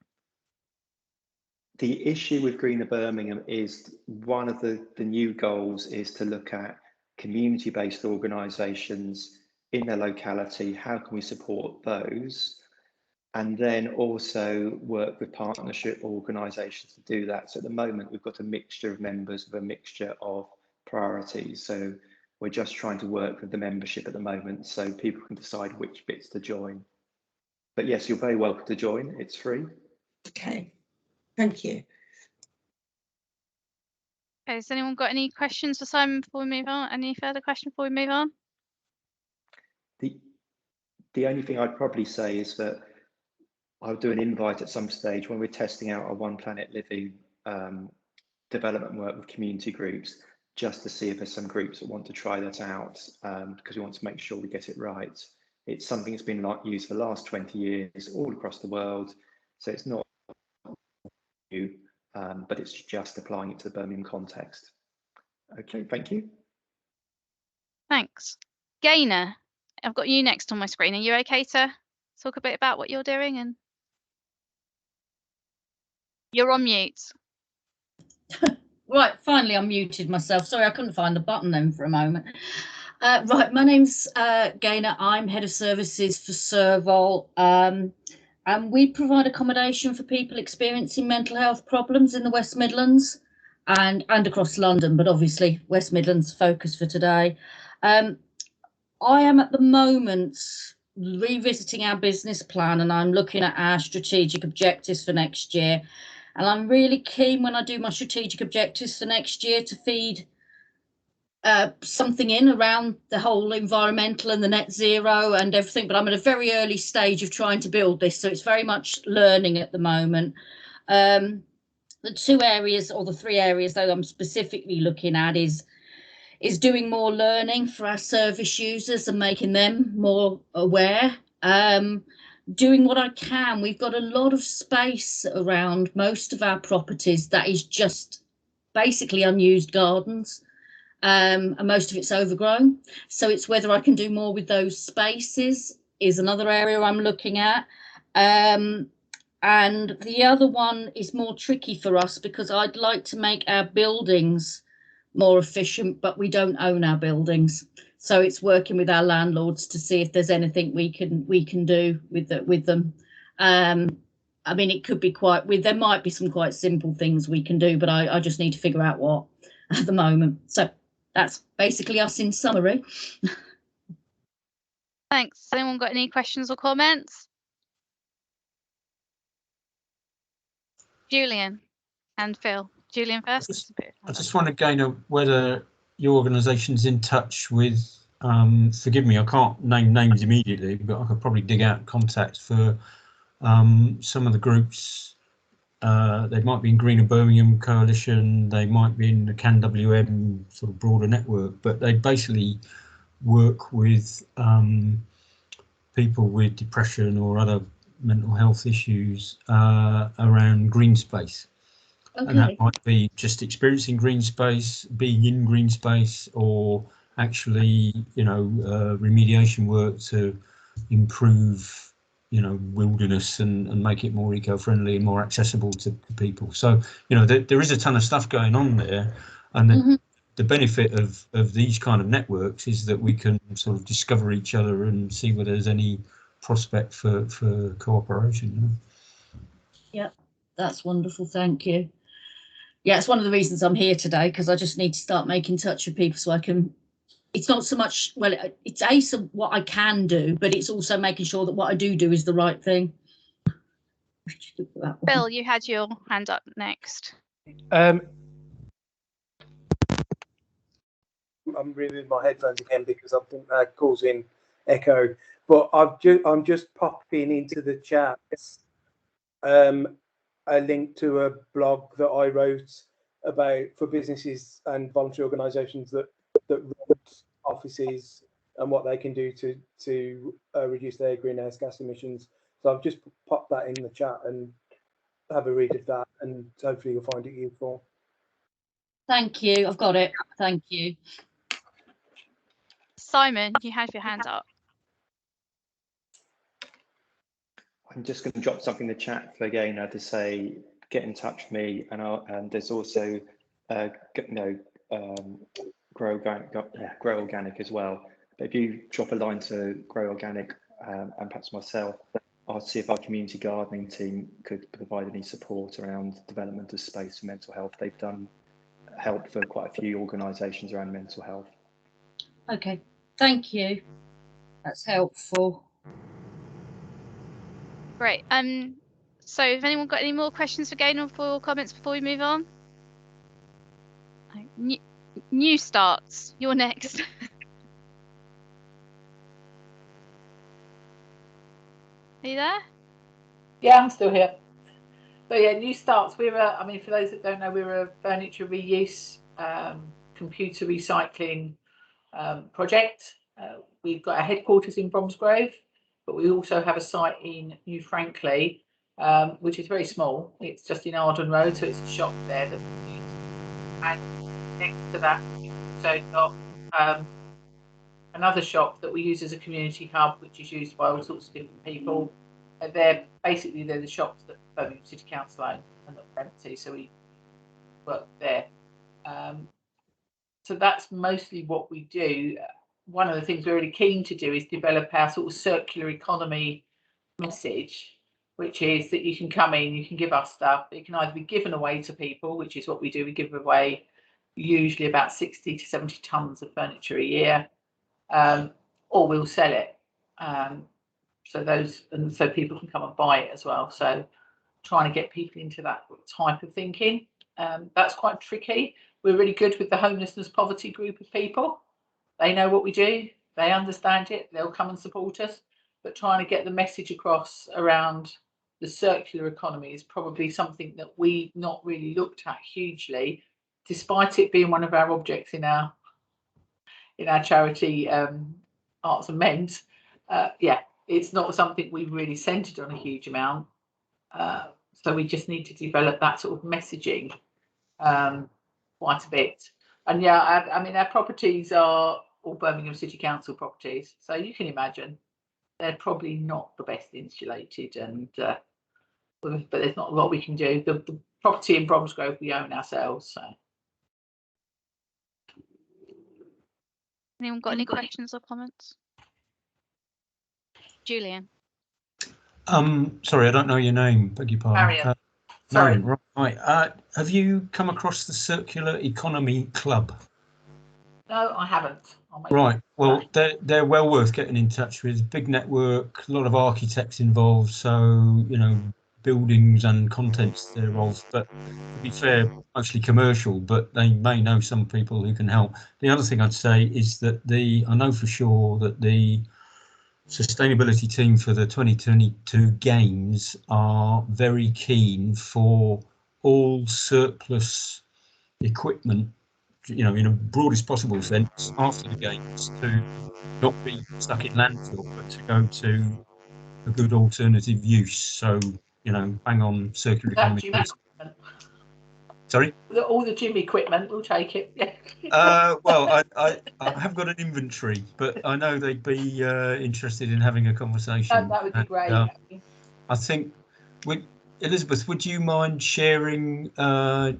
The issue with Greener Birmingham is one of the new goals is to look at community-based organisations in their locality. How can we support those? And then also work with partnership organisations to do that. So at the moment, we've got a mixture of members with a mixture of priorities. So we're just trying to work with the membership at the moment so people can decide which bits to join. But yes, you're very welcome to join. It's free. Okay, thank you. Okay, has anyone got any questions for Simon before we move on? Any further questions before we move on? The only thing I'd probably say is that I'll do an invite at some stage when we're testing out our One Planet Living development work with community groups, just to see if there's some groups that want to try that out, because we want to make sure we get it right. It's something that's been used for the last 20 years all across the world, so it's not new, but it's just applying it to the Birmingham context. Okay, thank you. Thanks. Gaynor, I've got you next on my screen. Are you okay to talk a bit about what you're doing? And you're on mute. Right, finally I muted myself. Sorry, I couldn't find the button then for a moment. Right, my name's Gaynor. I'm Head of Services for Serval. And we provide accommodation for people experiencing mental health problems in the West Midlands and across London, but obviously West Midlands focus for today. I am at the moment revisiting our business plan, and I'm looking at our strategic objectives for next year. And I'm really keen when I do my strategic objectives for next year to feed something in around the whole environmental and the net zero and everything. But I'm at a very early stage of trying to build this, so it's very much learning at the moment. The two areas, or the three areas though I'm specifically looking at is doing more learning for our service users and making them more aware. Doing what I can. We've got a lot of space around most of our properties that is just basically unused gardens, and most of it's overgrown. So it's whether I can do more with those spaces is another area I'm looking at. And the other one is more tricky for us because I'd like to make our buildings more efficient, but we don't own our buildings. So it's working with our landlords to see if there's anything we can do with them. I mean, it could be there might be some quite simple things we can do, but I just need to figure out what at the moment. So that's basically us in summary. Thanks. Has anyone got any questions or comments? Julian and Phil. Julian first. I just want to gain whether your organisation's in touch with, forgive me, I can't name names immediately, but I could probably dig out contacts for some of the groups. They might be in Greener Birmingham Coalition, they might be in the CanWM sort of broader network, but they basically work with people with depression or other mental health issues around green space. Okay. And that might be just experiencing green space, being in green space, or actually, remediation work to improve, wilderness and make it more eco-friendly and more accessible to people. So, there is a ton of stuff going on there, and the benefit of these kind of networks is that we can sort of discover each other and see whether there's any prospect for cooperation. Yeah, that's wonderful. Thank you. Yeah, it's one of the reasons I'm here today, because I just need to start making touch with people so I can, it's not so much, well, it's what I can do, but it's also making sure that what I do is the right thing. Bill, you had your hand up next. I'm removing my headphones again because I think they're causing echo. But I'm just popping into the chat a link to a blog that I wrote about for businesses and voluntary organisations that run offices and what they can do to reduce their greenhouse gas emissions. So I've just popped that in the chat, and have a read of that, and hopefully you'll find it useful. Thank you. I've got it. Thank you. Simon, you have your hand up. I'm just going to drop something in the chat for Gaynor to say, get in touch with me, and there's also, Grow Organic as well. But if you drop a line to Grow Organic and perhaps myself, I'll see if our community gardening team could provide any support around development of space for mental health. They've done help for quite a few organisations around mental health. Okay, thank you. That's helpful. Great. So if anyone got any more questions for Gaynor or comments before we move on? New starts. You're next. Are you there? Yeah, I'm still here. So yeah, New Starts. I mean, for those that don't know, we're a furniture reuse, computer recycling project. We've got our headquarters in Bromsgrove, but we also have a site in New Frankley, which is very small. It's just in Arden Road, so it's a shop there that we use. And next to that, we've also got another shop that we use as a community hub, which is used by all sorts of different people. They're the shops that Birmingham City Council own and not empty, so we work there. So that's mostly what we do. One of the things we're really keen to do is develop our sort of circular economy message, which is that you can come in, you can give us stuff. It can either be given away to people, which is what we do. We give away usually about 60 to 70 tons of furniture a year, or we'll sell it. So people can come and buy it as well. So trying to get people into that type of thinking, that's quite tricky. We're really good with the homelessness poverty group of people. They know what we do, they understand it, they'll come and support us. But trying to get the message across around the circular economy is probably something that we've not really looked at hugely, despite it being one of our objects in our charity Arts and Men's. Yeah, it's not something we've really centred on a huge amount. So we just need to develop that sort of messaging quite a bit. And yeah, I mean, our properties are all Birmingham City Council properties, so you can imagine they're probably not the best insulated, and but there's not a lot we can do. The property in Bromsgrove we own ourselves. So. Anyone got any questions or comments? Julian. Sorry, I don't know your name. Beg your pardon. Marion. Marion, right. Have you come across the Circular Economy Club? No, I haven't. Right. Well, they're well worth getting in touch with. Big network, a lot of architects involved. So, buildings and contents thereof. But to be fair, mostly commercial, but they may know some people who can help. The other thing I'd say is that I know for sure that the sustainability team for the 2022 games are very keen for all surplus equipment, in a broadest possible sense after the games to not be stuck in landfill, but to go to a good alternative use. So, bang on circular economy. Sorry? All the gym equipment, we'll take it. Well, I have got an inventory, but I know they'd be interested in having a conversation. That would be great. I think, Elizabeth, would you mind sharing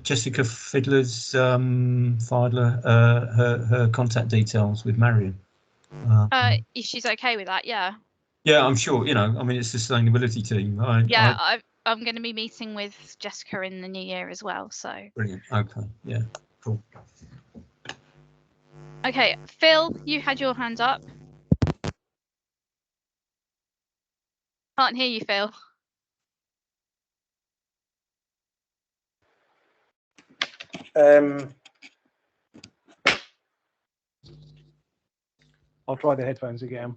Jessica Fiedler's her contact details with Marion? If she's okay with that, yeah. Yeah, I'm sure. I mean, it's the sustainability team. I'm going to be meeting with Jessica in the new year as well. So brilliant. Okay, yeah, cool. Okay, Phil, you had your hand up. Can't hear you, Phil. I'll try the headphones again.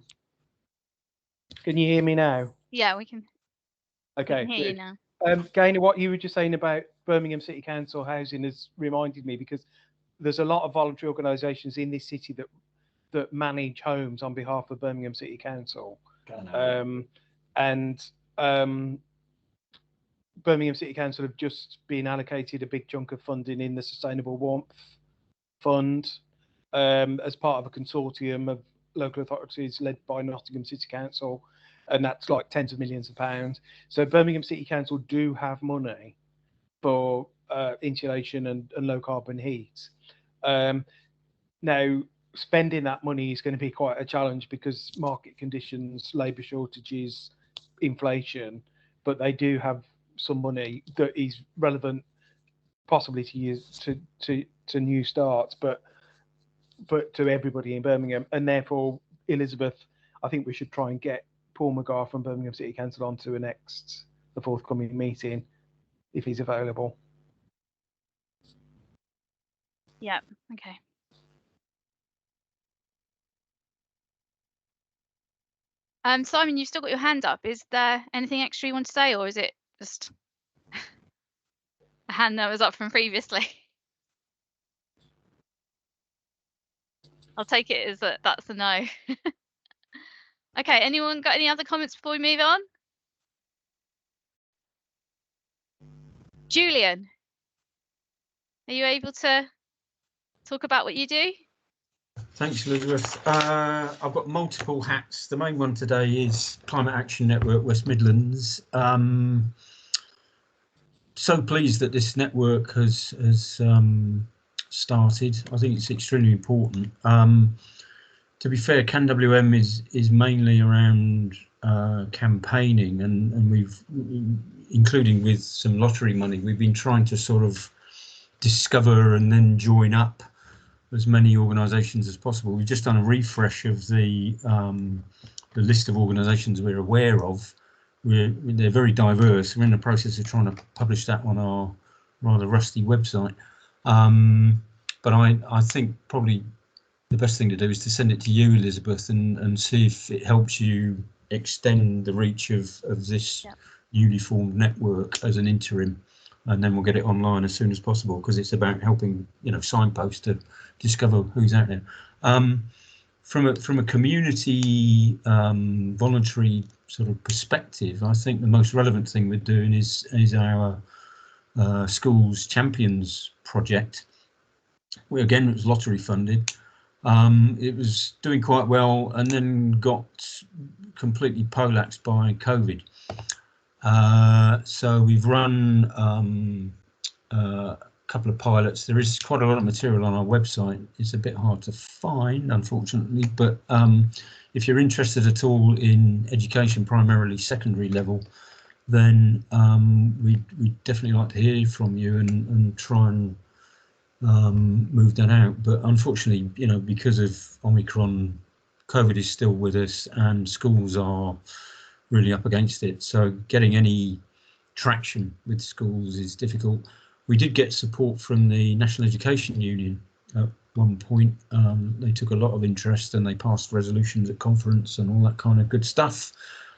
Can you hear me now? Yeah, we can. Okay, We can hear you good. now. Gaynor, what you were just saying about Birmingham City Council housing has reminded me, because there's a lot of voluntary organisations in this city that manage homes on behalf of Birmingham City Council. Birmingham City Council have just been allocated a big chunk of funding in the Sustainable Warmth Fund as part of a consortium of local authorities led by Nottingham City Council, and that's like tens of millions of pounds. So Birmingham City Council do have money for insulation and low carbon heat. Now, spending that money is going to be quite a challenge because market conditions, labour shortages, inflation, but they do have some money that is relevant possibly to use to new starts, but to everybody in Birmingham. And therefore, Elizabeth, I think we should try and get Paul McGrath from Birmingham City Council onto the forthcoming meeting if he's available. Yeah, okay. Simon, you've still got your hand up. Is there anything extra you want to say, or is it just a hand that was up from previously? I'll take it as that's a no. Okay, anyone got any other comments before we move on? Julian, are you able to talk about what you do? Thanks, Elizabeth. I've got multiple hats. The main one today is Climate Action Network West Midlands. So pleased that this network has started. I think it's extremely important. To be fair, CanWM is mainly around campaigning, and we've, including with some lottery money, we've been trying to sort of discover and then join up as many organisations as possible. We've just done a refresh of the list of organisations we're aware of. They're very diverse. We're in the process of trying to publish that on our rather rusty website. But I think probably the best thing to do is to send it to you, Elizabeth, and see if it helps you extend the reach of this newly formed network as an interim. And then we'll get it online as soon as possible, because it's about helping, signposts to discover who's out there. From a community voluntary sort of perspective, I think the most relevant thing we're doing is our Schools Champions project. Again, it was lottery funded. It was doing quite well and then got completely poleaxed by COVID. So we've run a couple of pilots. There is quite a lot of material on our website. It's a bit hard to find, unfortunately, but if you're interested at all in education, primarily secondary level, then we'd definitely like to hear from you and try and move that out. But unfortunately, because of Omicron, COVID is still with us and schools are really up against it. So getting any traction with schools is difficult. We did get support from the National Education Union at one point. They took a lot of interest and they passed resolutions at conference and all that kind of good stuff.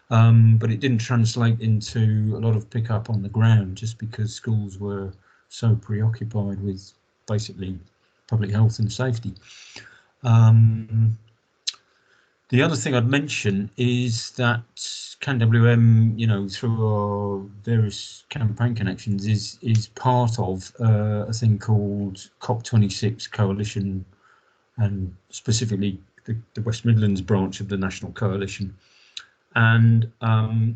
But it didn't translate into a lot of pickup on the ground, just because schools were so preoccupied with basically public health and safety. The other thing I'd mention is that CanWM, through our various campaign connections, is part of a thing called COP26 Coalition, and specifically the West Midlands branch of the National Coalition. And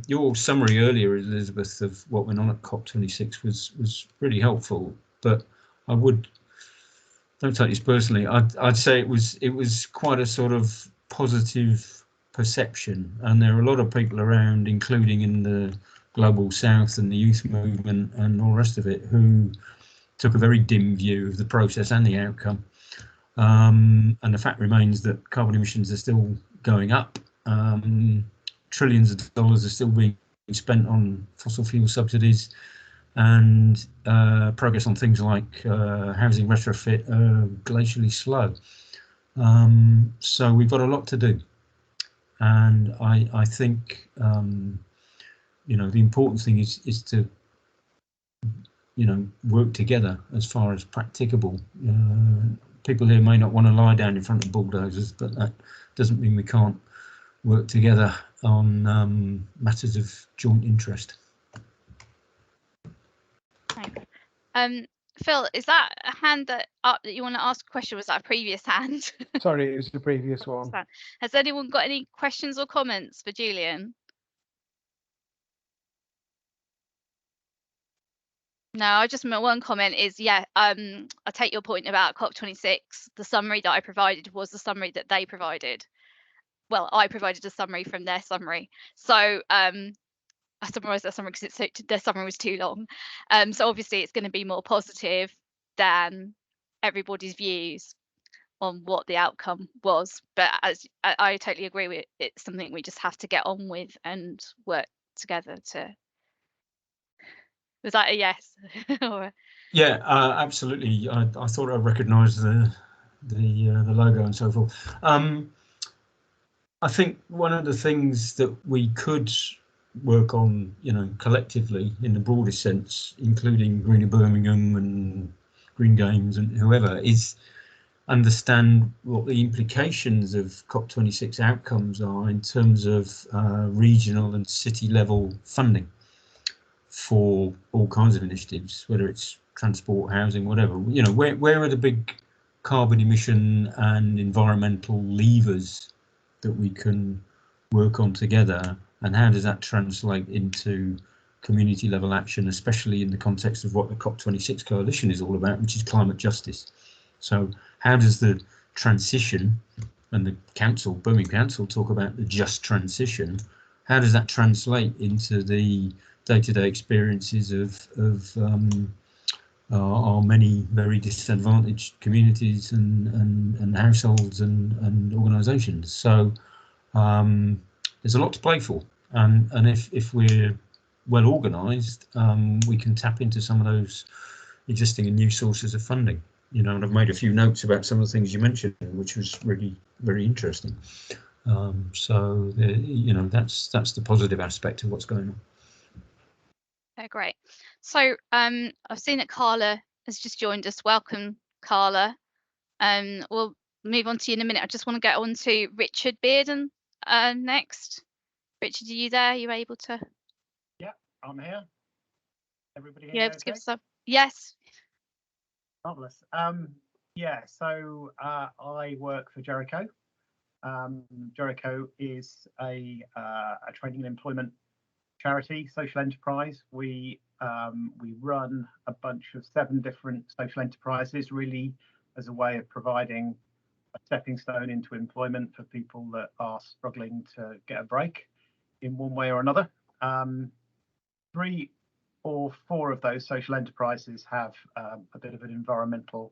your summary earlier, Elizabeth, of what went on at COP26 was really helpful. But I would, don't take this personally, I'd say it was quite a sort of positive perception, and there are a lot of people around, including in the Global South and the youth movement and all the rest of it, who took a very dim view of the process and the outcome. And the fact remains that carbon emissions are still going up. Trillions of dollars are still being spent on fossil fuel subsidies, and progress on things like housing retrofit are glacially slow. So we've got a lot to do, and I think you know, the important thing is to, you know, work together as far as practicable. People here may not want to lie down in front of bulldozers, but that doesn't mean we can't work together on matters of joint interest. Thanks. Phil, is that a hand up that you want to ask a question? Was that a previous hand? Sorry, it was the previous one. Has anyone got any questions or comments for Julian? No, I just one comment is, yeah, I take your point about COP26. The summary that I provided was the summary that they provided. Well, I provided a summary from their summary. So I summarised their summary because their summary was too long. So obviously it's going to be more positive than everybody's views on what the outcome was. But as I totally agree with, it's something we just have to get on with and work together to. Was that a yes? Yeah, absolutely. I thought I recognised the logo and so forth. I think one of the things that we could work on, you know, collectively in the broadest sense, including Greener Birmingham and Green Games and whoever, is understand what the implications of COP26 outcomes are in terms of regional and city level funding for all kinds of initiatives, whether it's transport, housing, whatever. You know, where are the big carbon emission and environmental levers that we can work on together, and how does that translate into community level action, especially in the context of what the COP26 coalition is all about, which is climate justice. So how does the transition, and the council, Birmingham Council, talk about the just transition, how does that translate into the day-to-day experiences of our many very disadvantaged communities and households and organisations? So there's a lot to play for, and if we're well organised, we can tap into some of those existing and new sources of funding. You know, and I've made a few notes about some of the things you mentioned, which was really very interesting. So you know, that's the positive aspect of what's going on. Okay, great. So I've seen that Carla has just joined us. Welcome, Carla. We'll move on to you in a minute. I just want to get on to Richard Bearden next. Richard, are you there? Are you able to? Yeah, I'm here. Everybody here? Yeah, okay? give us a yes. Marvelous. Yeah, so I work for Jericho. Jericho is a training and employment charity, social enterprise. We run a bunch of 7 different social enterprises, really as a way of providing a stepping stone into employment for people that are struggling to get a break in one way or another. 3 or 4 of those social enterprises have a bit of an environmental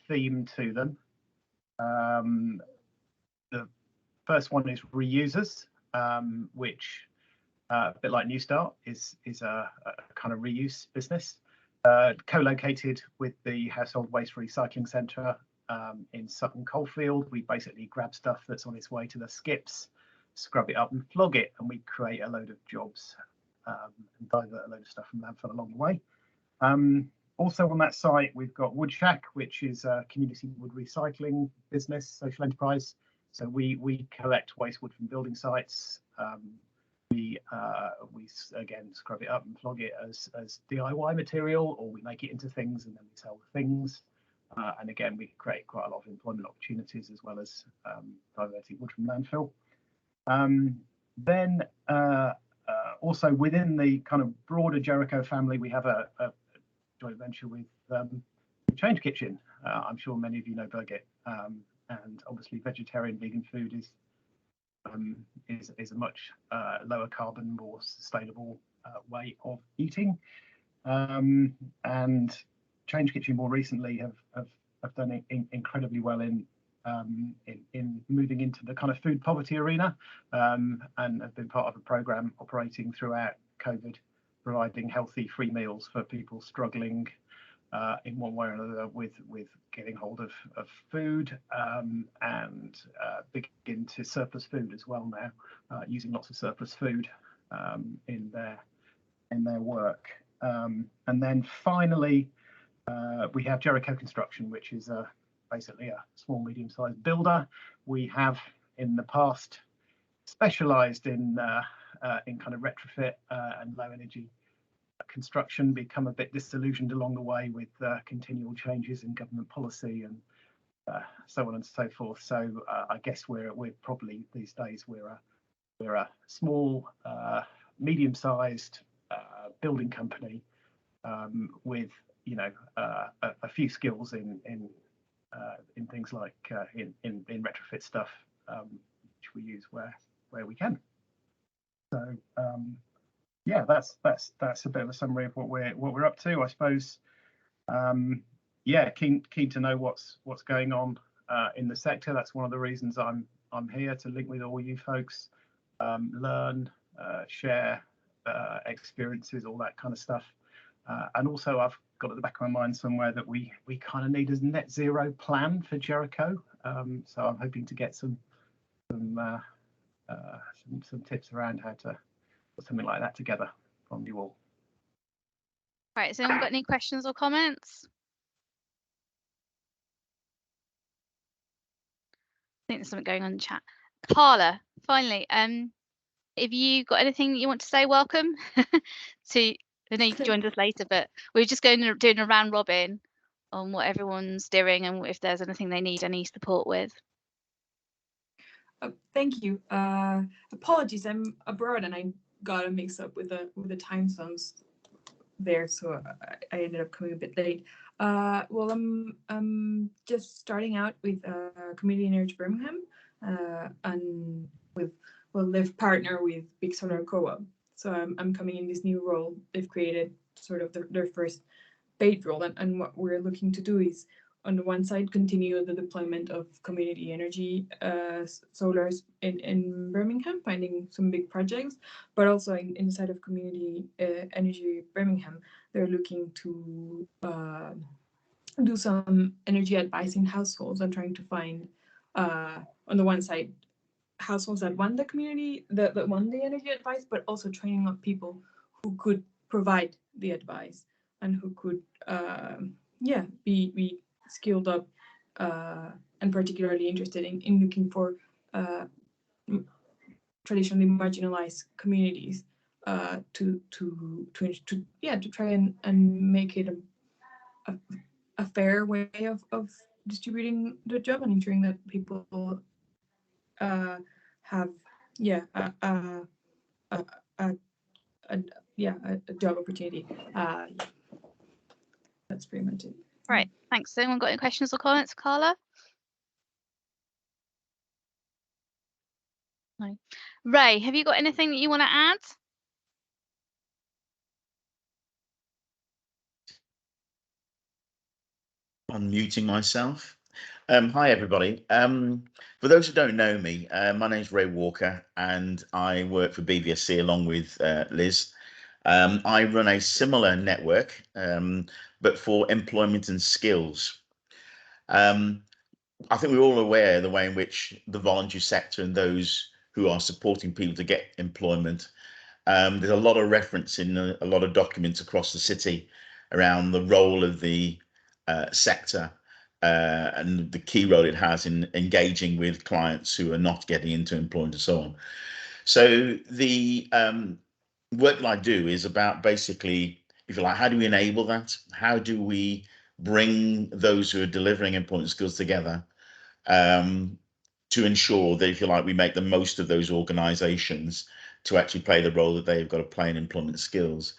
theme to them. The first one is Reusers, which a bit like New Start is a kind of reuse business, co-located with the Household Waste Recycling Centre in Sutton Coldfield. We basically grab stuff that's on its way to the skips, scrub it up and flog it, and we create a load of jobs and divert a load of stuff from landfill along the way. Also on that site, we've got Woodshack, which is a community wood recycling business, social enterprise. So we collect waste wood from building sites. We again scrub it up and flog it as DIY material, or we make it into things and then we sell the things. And again, we create quite a lot of employment opportunities as well as diverting wood from landfill. Then also within the kind of broader Jericho family, we have a joint venture with Change Kitchen. I'm sure many of you know Birgit, and obviously vegetarian vegan food is a much lower carbon, more sustainable way of eating. And Change Kitchen more recently have done incredibly well in moving into the kind of food poverty arena, and have been part of a program operating throughout COVID, providing healthy free meals for people struggling in one way or another with getting hold of food and begin to surplus food as well now, using lots of surplus food in their work. And then finally, we have Jericho Construction, which is basically a small, medium-sized builder. We have in the past specialised in kind of retrofit and low energy construction, become a bit disillusioned along the way with continual changes in government policy and so on and so forth. So I guess we're probably these days we're a small, medium-sized building company with a few skills in things like in retrofit stuff, which we use where we can. So yeah, that's a bit of a summary of what we're up to, I suppose. Yeah, keen to know what's going on in the sector. That's one of the reasons I'm here, to link with all you folks, learn, share experiences, all that kind of stuff. And also I've got at the back of my mind somewhere that we kind of need a net zero plan for Jericho. So I'm hoping to get some tips around how to put something like that together from you all. Right, has anyone got any questions or comments? I think there's something going on in the chat. Carla, finally, if you got anything that you want to say, welcome to. I know you joined us later, but we're just doing a round robin on what everyone's doing and if there's anything they need any support with. Thank you. Apologies, I'm abroad and I got a mix up with the time zones there, so I ended up coming a bit late. Well, I'm just starting out with Community Energy Birmingham, and they've partnered with Big Solar Co-op. So I'm coming in this new role. They've created sort of their first paid role, and what we're looking to do is, on the one side, continue the deployment of community energy solars in Birmingham, finding some big projects, but also inside of Community Energy Birmingham, they're looking to do some energy advice in households and trying to find, on the one side, households that want the community, that want the energy advice, but also training up people who could provide the advice and who could, be skilled up and particularly interested in looking for traditionally marginalized communities to try and make it a fair way of distributing the job and ensuring that people have a job opportunity. That's pretty much it. Right, thanks. Anyone got any questions or comments, Carla? No. Ray, have you got anything that you want to add? Unmuting myself. Hi, everybody. For those who don't know me, my name is Ray Walker and I work for BVSC along with Liz. I run a similar network, but for employment and skills. I think we're all aware of the way in which the voluntary sector and those who are supporting people to get employment, there's a lot of reference in a lot of documents across the city around the role of the sector and the key role it has in engaging with clients who are not getting into employment and so on. So the work that I do is about basically, if you like, how do we enable that? How do we bring those who are delivering employment skills together to ensure that, if you like, we make the most of those organizations to actually play the role that they've got to play in employment skills.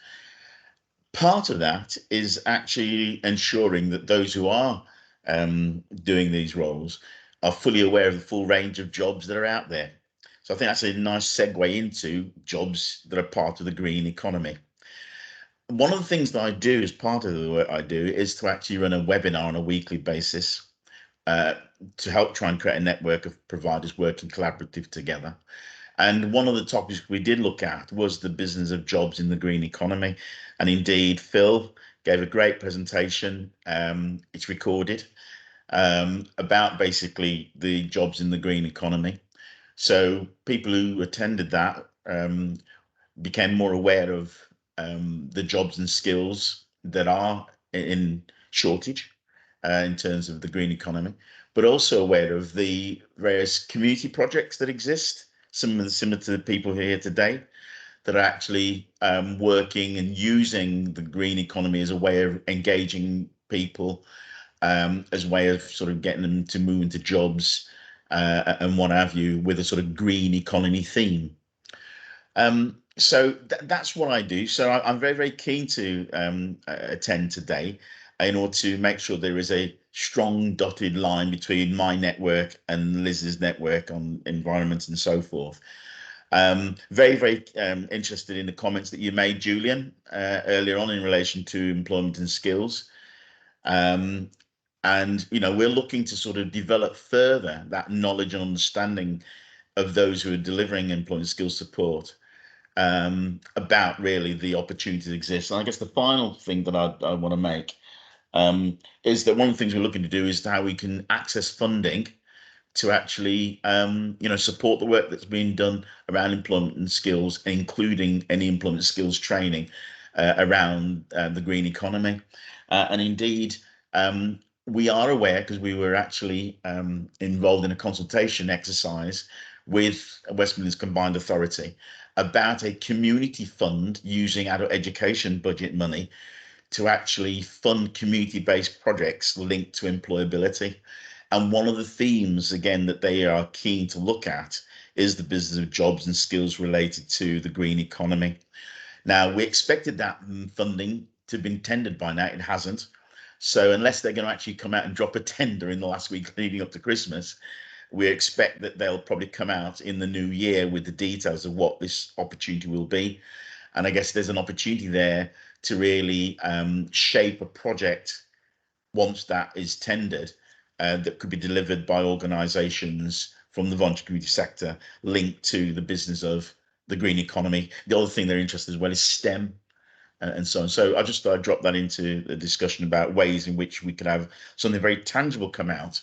Part of that is actually ensuring that those who are doing these roles are fully aware of the full range of jobs that are out there. So I think that's a nice segue into jobs that are part of the green economy. One of the things that I do as part of the work I do is to actually run a webinar on a weekly basis to help try and create a network of providers working collaborative together. And one of the topics we did look at was the business of jobs in the green economy. And indeed, Phil gave a great presentation. It's recorded about basically the jobs in the green economy. So people who attended that became more aware of the jobs and skills that are in shortage in terms of the green economy, but also aware of the various community projects that exist, similar to the people here today, that are actually working and using the green economy as a way of engaging people, as a way of sort of getting them to move into jobs and what have you, with a sort of green economy theme. So that's what I do. So I'm very, very keen to attend today in order to make sure there is a strong dotted line between my network and Liz's network on environment and so forth. Very, very interested in the comments that you made, Julian, earlier on in relation to employment and skills. And, you know, we're looking to sort of develop further that knowledge and understanding of those who are delivering employment skills support, about really the opportunities that exist. And I guess the final thing that I want to make is that one of the things we're looking to do is how we can access funding to actually, you know, support the work that's being done around employment and skills, including any employment skills training around the green economy. And indeed, we are aware, because we were actually involved in a consultation exercise with West Midlands Combined Authority about a community fund using adult education budget money to actually fund community-based projects linked to employability. And one of the themes, again, that they are keen to look at is the business of jobs and skills related to the green economy. Now, we expected that funding to have been tendered by now. It hasn't. So unless they're going to actually come out and drop a tender in the last week leading up to Christmas, we expect that they'll probably come out in the new year with the details of what this opportunity will be. And I guess there's an opportunity there to really shape a project once that is tendered, that could be delivered by organisations from the voluntary community sector linked to the business of the green economy. The other thing they're interested in as well is STEM and so on. So I just thought I'd drop that into the discussion about ways in which we could have something very tangible come out,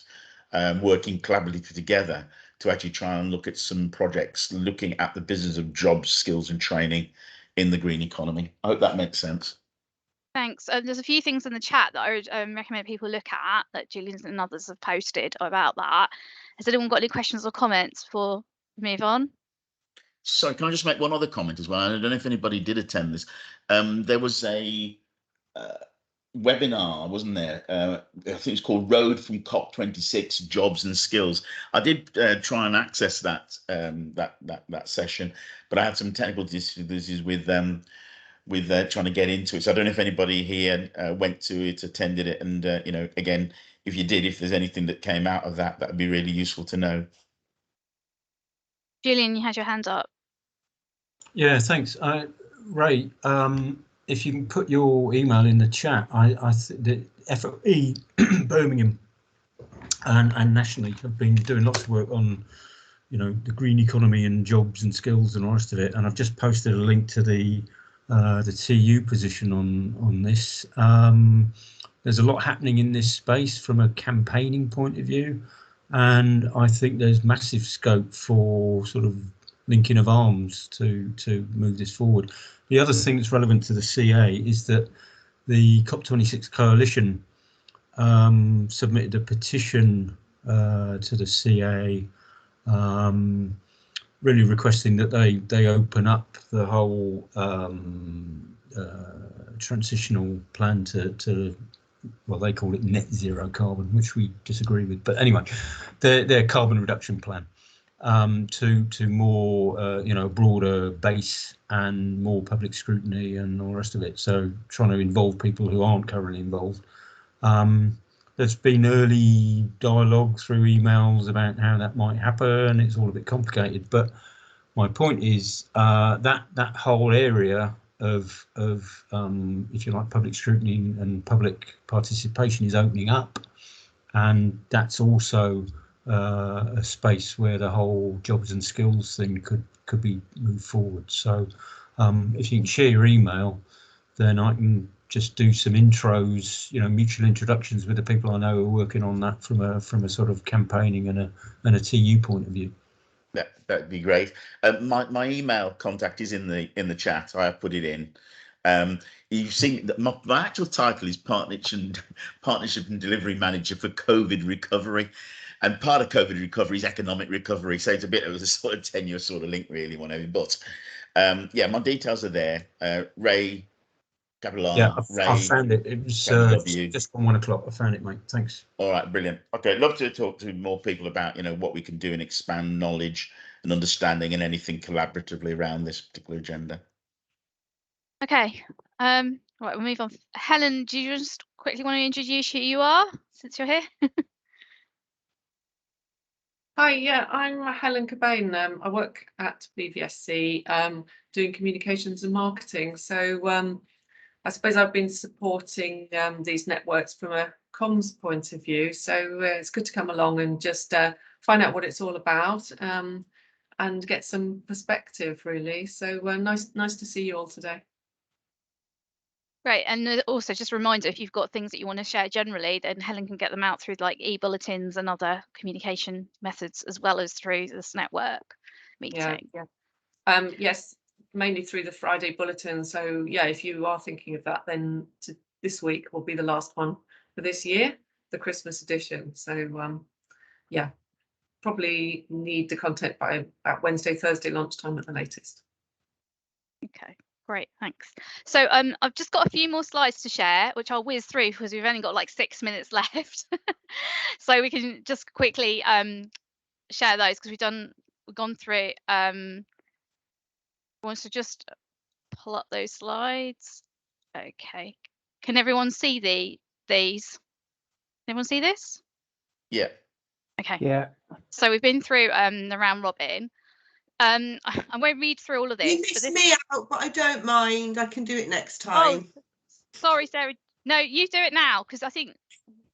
working collaboratively together to actually try and look at some projects looking at the business of jobs, skills and training in the green economy. I hope that makes sense. Thanks. There's a few things in the chat that I would recommend people look at that Julian and others have posted about that. Has anyone got any questions or comments before we move on? Sorry, can I just make one other comment as well? I don't know if anybody did attend this. There was a webinar, wasn't there? I think it's called Road from COP26 Jobs and Skills. I did try and access that that session, but I had some technical difficulties with trying to get into it. So I don't know if anybody here went to it, attended it, and you know, again, if you did, if there's anything that came out of that, that would be really useful to know. Julian, you had your hand up. Yeah, thanks. Ray, if you can put your email in the chat, I the FOE Birmingham and nationally have been doing lots of work on, you know, the green economy and jobs and skills and all the rest of it. And I've just posted a link to the TU position on this. There's a lot happening in this space from a campaigning point of view, and I think there's massive scope for sort of linking of arms to move this forward. The other thing that's relevant to the CA is that the COP26 coalition submitted a petition to the CA, really requesting that they open up the whole transitional plan to, well, they call it net zero carbon, which we disagree with, but anyway, their carbon reduction plan, to more you know, broader base and more public scrutiny and all the rest of it. So trying to involve people who aren't currently involved. There's been early dialogue through emails about how that might happen. It's all a bit complicated, but my point is that whole area of if you like, public scrutiny and public participation is opening up, and that's also a space where the whole jobs and skills thing could be moved forward. So if you can share your email, then I can just do some intros, mutual introductions with the people I know who are working on that from a sort of campaigning and a TU point of view. That'd be great. My email contact is in the chat. I have put it in. You've seen that my actual title is Partnership and Delivery Manager for COVID Recovery, and part of COVID recovery is economic recovery. So it's a bit of a sort of tenuous sort of link, really, whatever. But yeah, my details are there. Ray, capital R. Yeah, Ray, I found it. It was just on 1 o'clock. I found it, mate. Thanks. All right, brilliant. Okay, love to talk to more people about what we can do and expand knowledge and understanding and anything collaboratively around this particular agenda. Okay. Right, we'll move on. Helen, do you just quickly want to introduce who you are since you're here? Hi, yeah, I'm Helen Cobain. I work at BVSC doing communications and marketing. So I suppose I've been supporting these networks from a comms point of view. So it's good to come along and just find out what it's all about and get some perspective, really. So nice to see you all today. Great, and also just a reminder, if you've got things that you want to share generally, then Helen can get them out through like e-bulletins and other communication methods, as well as through this network meeting. Yeah. Yes, mainly through the Friday bulletin. So yeah, if you are thinking of that, then this week will be the last one for this year, the Christmas edition. So yeah, probably need the content by about Wednesday, Thursday lunchtime at the latest. Okay. Great, thanks. So I've just got a few more slides to share, which I'll whiz through because we've only got like 6 minutes left. So we can just quickly share those because we've gone through. I want to just pull up those slides. Okay. Can everyone see these? Can everyone see this? Yeah. Okay. Yeah. So we've been through the round robin. I won't read through all of this. You missed me out, but I don't mind. I can do it next Oh, time. sorry, Sarah. No, you do it now because I think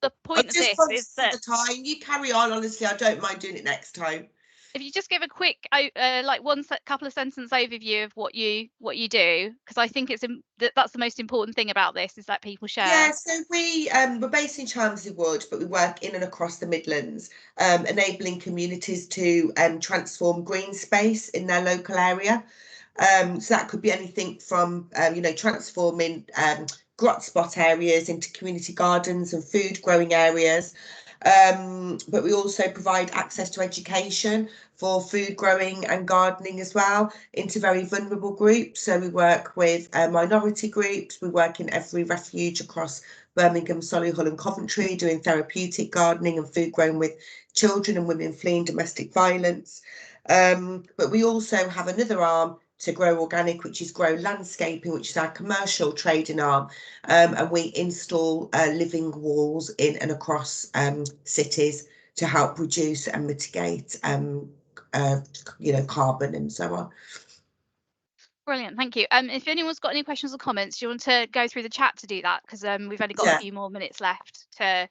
the point of this is that the time you carry on. Honestly, I don't mind doing it next time. If you just give a quick like couple of sentence overview of what you do, because I think that's the most important thing about this is that people share. Yeah, so we're based in Chelmsley Wood, but we work in and across the Midlands, enabling communities to transform green space in their local area. So that could be anything from transforming grot spot areas into community gardens and food growing areas. But we also provide access to education for food growing and gardening as well into very vulnerable groups. So we work with minority groups. We work in every refuge across Birmingham, Solihull and Coventry, doing therapeutic gardening and food growing with children and women fleeing domestic violence. But we also have another arm to Grow Organic, which is Grow Landscaping, which is our commercial trading arm, and we install living walls in and across cities to help reduce and mitigate carbon and so on. Brilliant, thank you. If anyone's got any questions or comments, do you want to go through the chat to do that? Because we've only got a few more minutes left to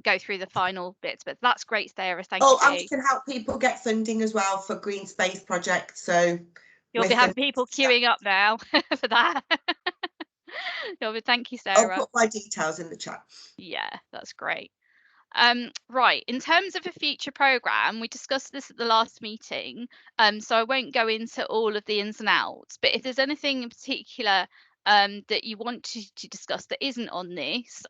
go through the final bits, but that's great, Sarah. Thank you. And we can help people get funding as well for green space projects. So you'll be having people queuing up now for that. Thank you, Sarah. I'll put my details in the chat. Yeah, that's great. Right, in terms of a future programme, we discussed this at the last meeting, so I won't go into all of the ins and outs, but if there's anything in particular that you want to discuss that isn't on this,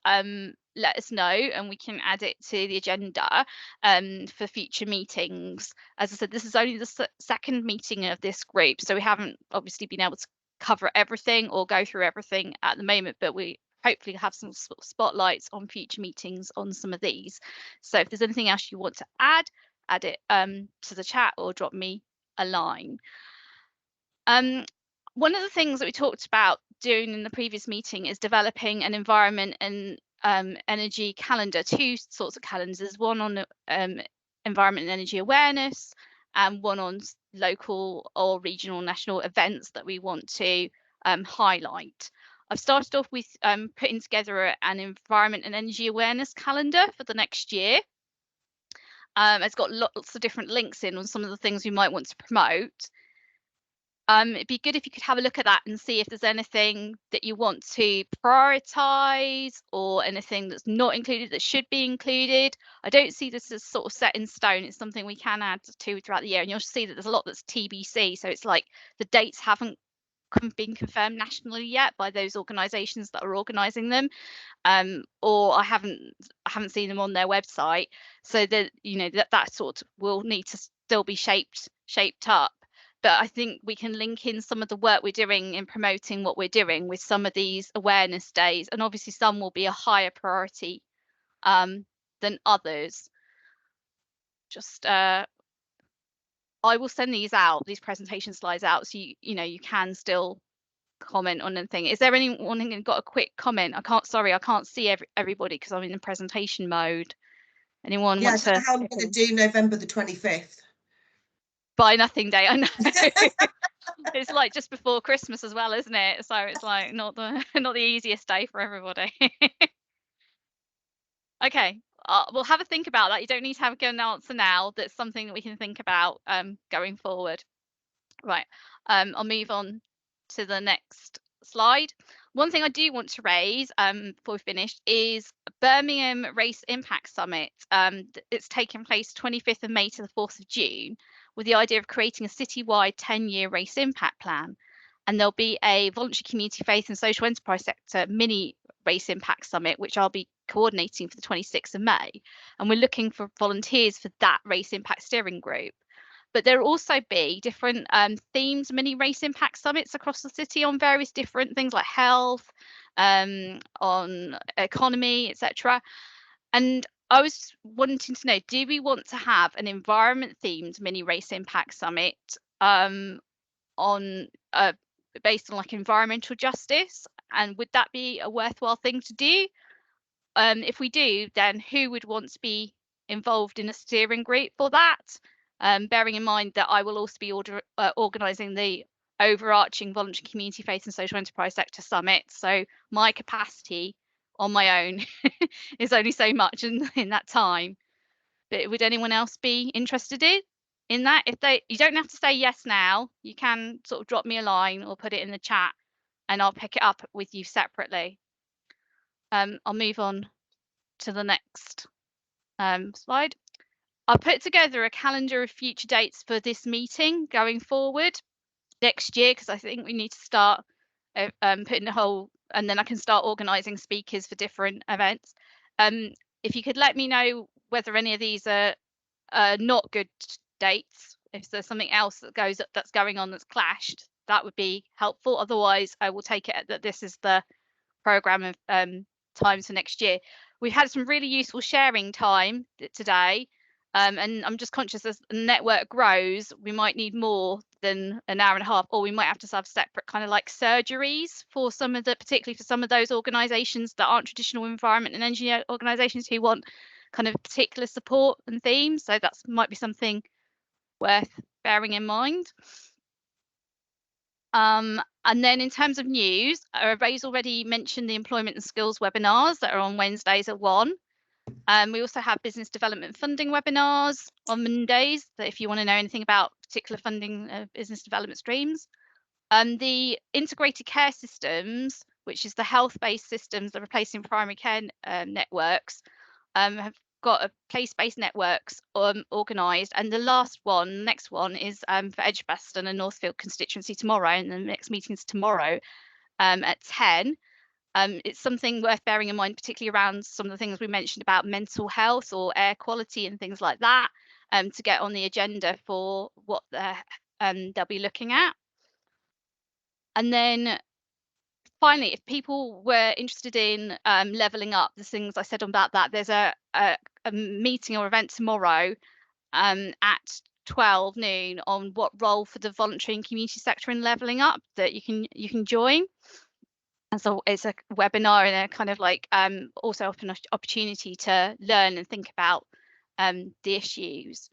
let us know and we can add it to the agenda for future meetings. As I said, this is only the second meeting of this group, so we haven't obviously been able to cover everything or go through everything at the moment, but we hopefully have some spotlights on future meetings on some of these. So if there's anything else you want to add it to the chat or drop me a line. One of the things that we talked about doing in the previous meeting is developing an environment and energy calendar, two sorts of calendars, one on environment and energy awareness and one on local or regional national events that we want to highlight. I've started off with putting together an environment and energy awareness calendar for the next year. It's got lots of different links in on some of the things we might want to promote. It'd be good if you could have a look at that and see if there's anything that you want to prioritize or anything that's not included that should be included. I don't see this as sort of set in stone. It's something we can add to throughout the year, and you'll see that there's a lot that's TBC. So it's like the dates haven't been confirmed nationally yet by those organisations that are organising them, or I haven't seen them on their website. So that, you know, that sort will need to still be shaped up. But I think we can link in some of the work we're doing in promoting what we're doing with some of these awareness days, and obviously some will be a higher priority than others. Just I will send these presentation slides out, so you can still comment on anything. Is there anyone who got a quick comment? I can't see everybody because I'm in the presentation mode. Anyone want to? How I'm going to do November the 25th. Buy Nothing Day. I know. It's like just before Christmas as well, isn't it? So it's like not the easiest day for everybody. Okay, we'll have a think about that. You don't need to have an answer now. That's something that we can think about going forward. Right. I'll move on to the next slide. One thing I do want to raise before we finish is Birmingham Race Impact Summit. It's taking place 25th of May to the 4th of June, with the idea of creating a citywide 10-year race impact plan. And there'll be a voluntary community, faith and social enterprise sector mini race impact summit, which I'll be coordinating for the 26th of May. And we're looking for volunteers for that race impact steering group. But there'll also be different themed mini race impact summits across the city on various different things like health, on economy, etc. And I was wanting to know, do we want to have an environment themed mini race impact summit based on like environmental justice? And would that be a worthwhile thing to do? If we do, then who would want to be involved in a steering group for that? Bearing in mind that I will also be organising the overarching voluntary community, faith and social enterprise sector summit. So my capacity on my own is only so much in that time. But would anyone else be interested in that? You don't have to say yes now. You can sort of drop me a line or put it in the chat and I'll pick it up with you separately. I'll move on to the next slide. I'll put together a calendar of future dates for this meeting going forward next year, because I think we need to start putting the whole, and then I can start organising speakers for different events. If you could let me know whether any of these are not good dates, if there's something else that's going on that's clashed, that would be helpful. Otherwise, I will take it that this is the programme of times for next year. We've had some really useful sharing time today. And I'm just conscious as the network grows, we might need more than an hour and a half, or we might have to have separate kind of like surgeries for particularly for some of those organisations that aren't traditional environment and engineer organisations who want kind of particular support and themes. So that might be something worth bearing in mind. And then in terms of news, Ray's already mentioned the employment and skills webinars that are on Wednesdays at 1. We also have business development funding webinars on Mondays, that if you want to know anything about particular funding business development streams. The integrated care systems, which is the health-based systems that are replacing primary care networks, have got a place-based networks organised. And the next one is for Edgbaston and Northfield constituency tomorrow, and the next meeting is tomorrow at 10. It's something worth bearing in mind, particularly around some of the things we mentioned about mental health or air quality and things like that, to get on the agenda for what they'll be looking at. And then finally, if people were interested in levelling up, the things I said about that, there's a meeting or event tomorrow at 12 noon on what role for the voluntary and community sector in levelling up that you can join. And so it's a webinar and a kind of like also an opportunity to learn and think about the issues.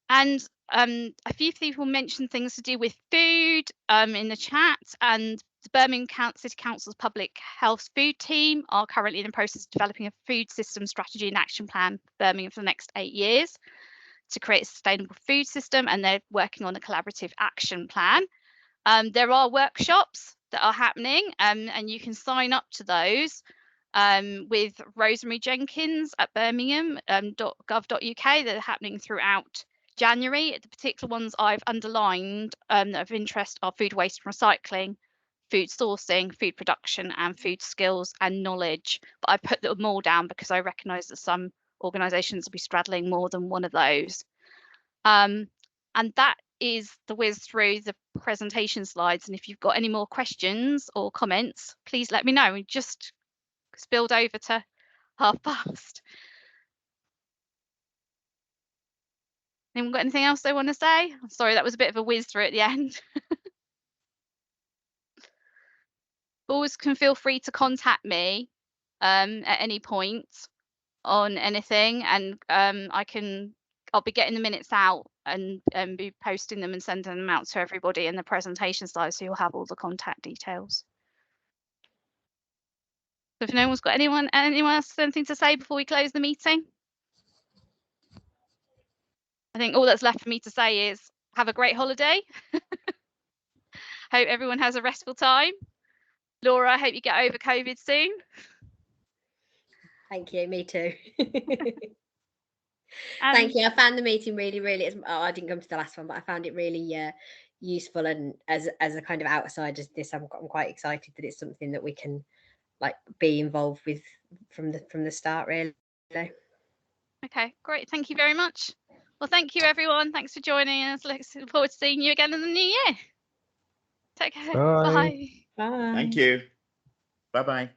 And a few people mentioned things to do with food in the chat, and the Birmingham City Council's Public Health Food Team are currently in the process of developing a food system strategy and action plan for Birmingham for the next 8 years to create a sustainable food system, and they're working on a collaborative action plan. There are workshops that are happening, and you can sign up to those with Rosemary Jenkins at birmingham.gov.uk. They're happening throughout January. The particular ones I've underlined that are of interest are food waste and recycling, food sourcing, food production, and food skills and knowledge. But I put them all down because I recognise that some organisations will be straddling more than one of those. And that is the whiz through the presentation slides. And if you've got any more questions or comments, please let me know. We just spilled over to past. Anyone got anything else they want to say? I'm sorry, that was a bit of a whiz through at the end. Always can feel free to contact me at any point on anything, and I'll be getting the minutes out and be posting them and sending them out to everybody in the presentation slide, so you'll have all the contact details. So if no one's got anyone else anything to say before we close the meeting, I think all that's left for me to say is have a great holiday. Hope everyone has a restful time. Laura, I hope you get over COVID soon. Thank you, me too. Thank you. I found the meeting really, I didn't come to the last one, but I found it really useful, and as a kind of outsider as this, I'm quite excited that it's something that we can like be involved with from the start, really. Okay, great. Thank you very much. Well, thank you everyone. Thanks for joining us. Looking forward to seeing you again in the new year. Take care. Bye. Bye. Bye. Thank you. Bye-bye.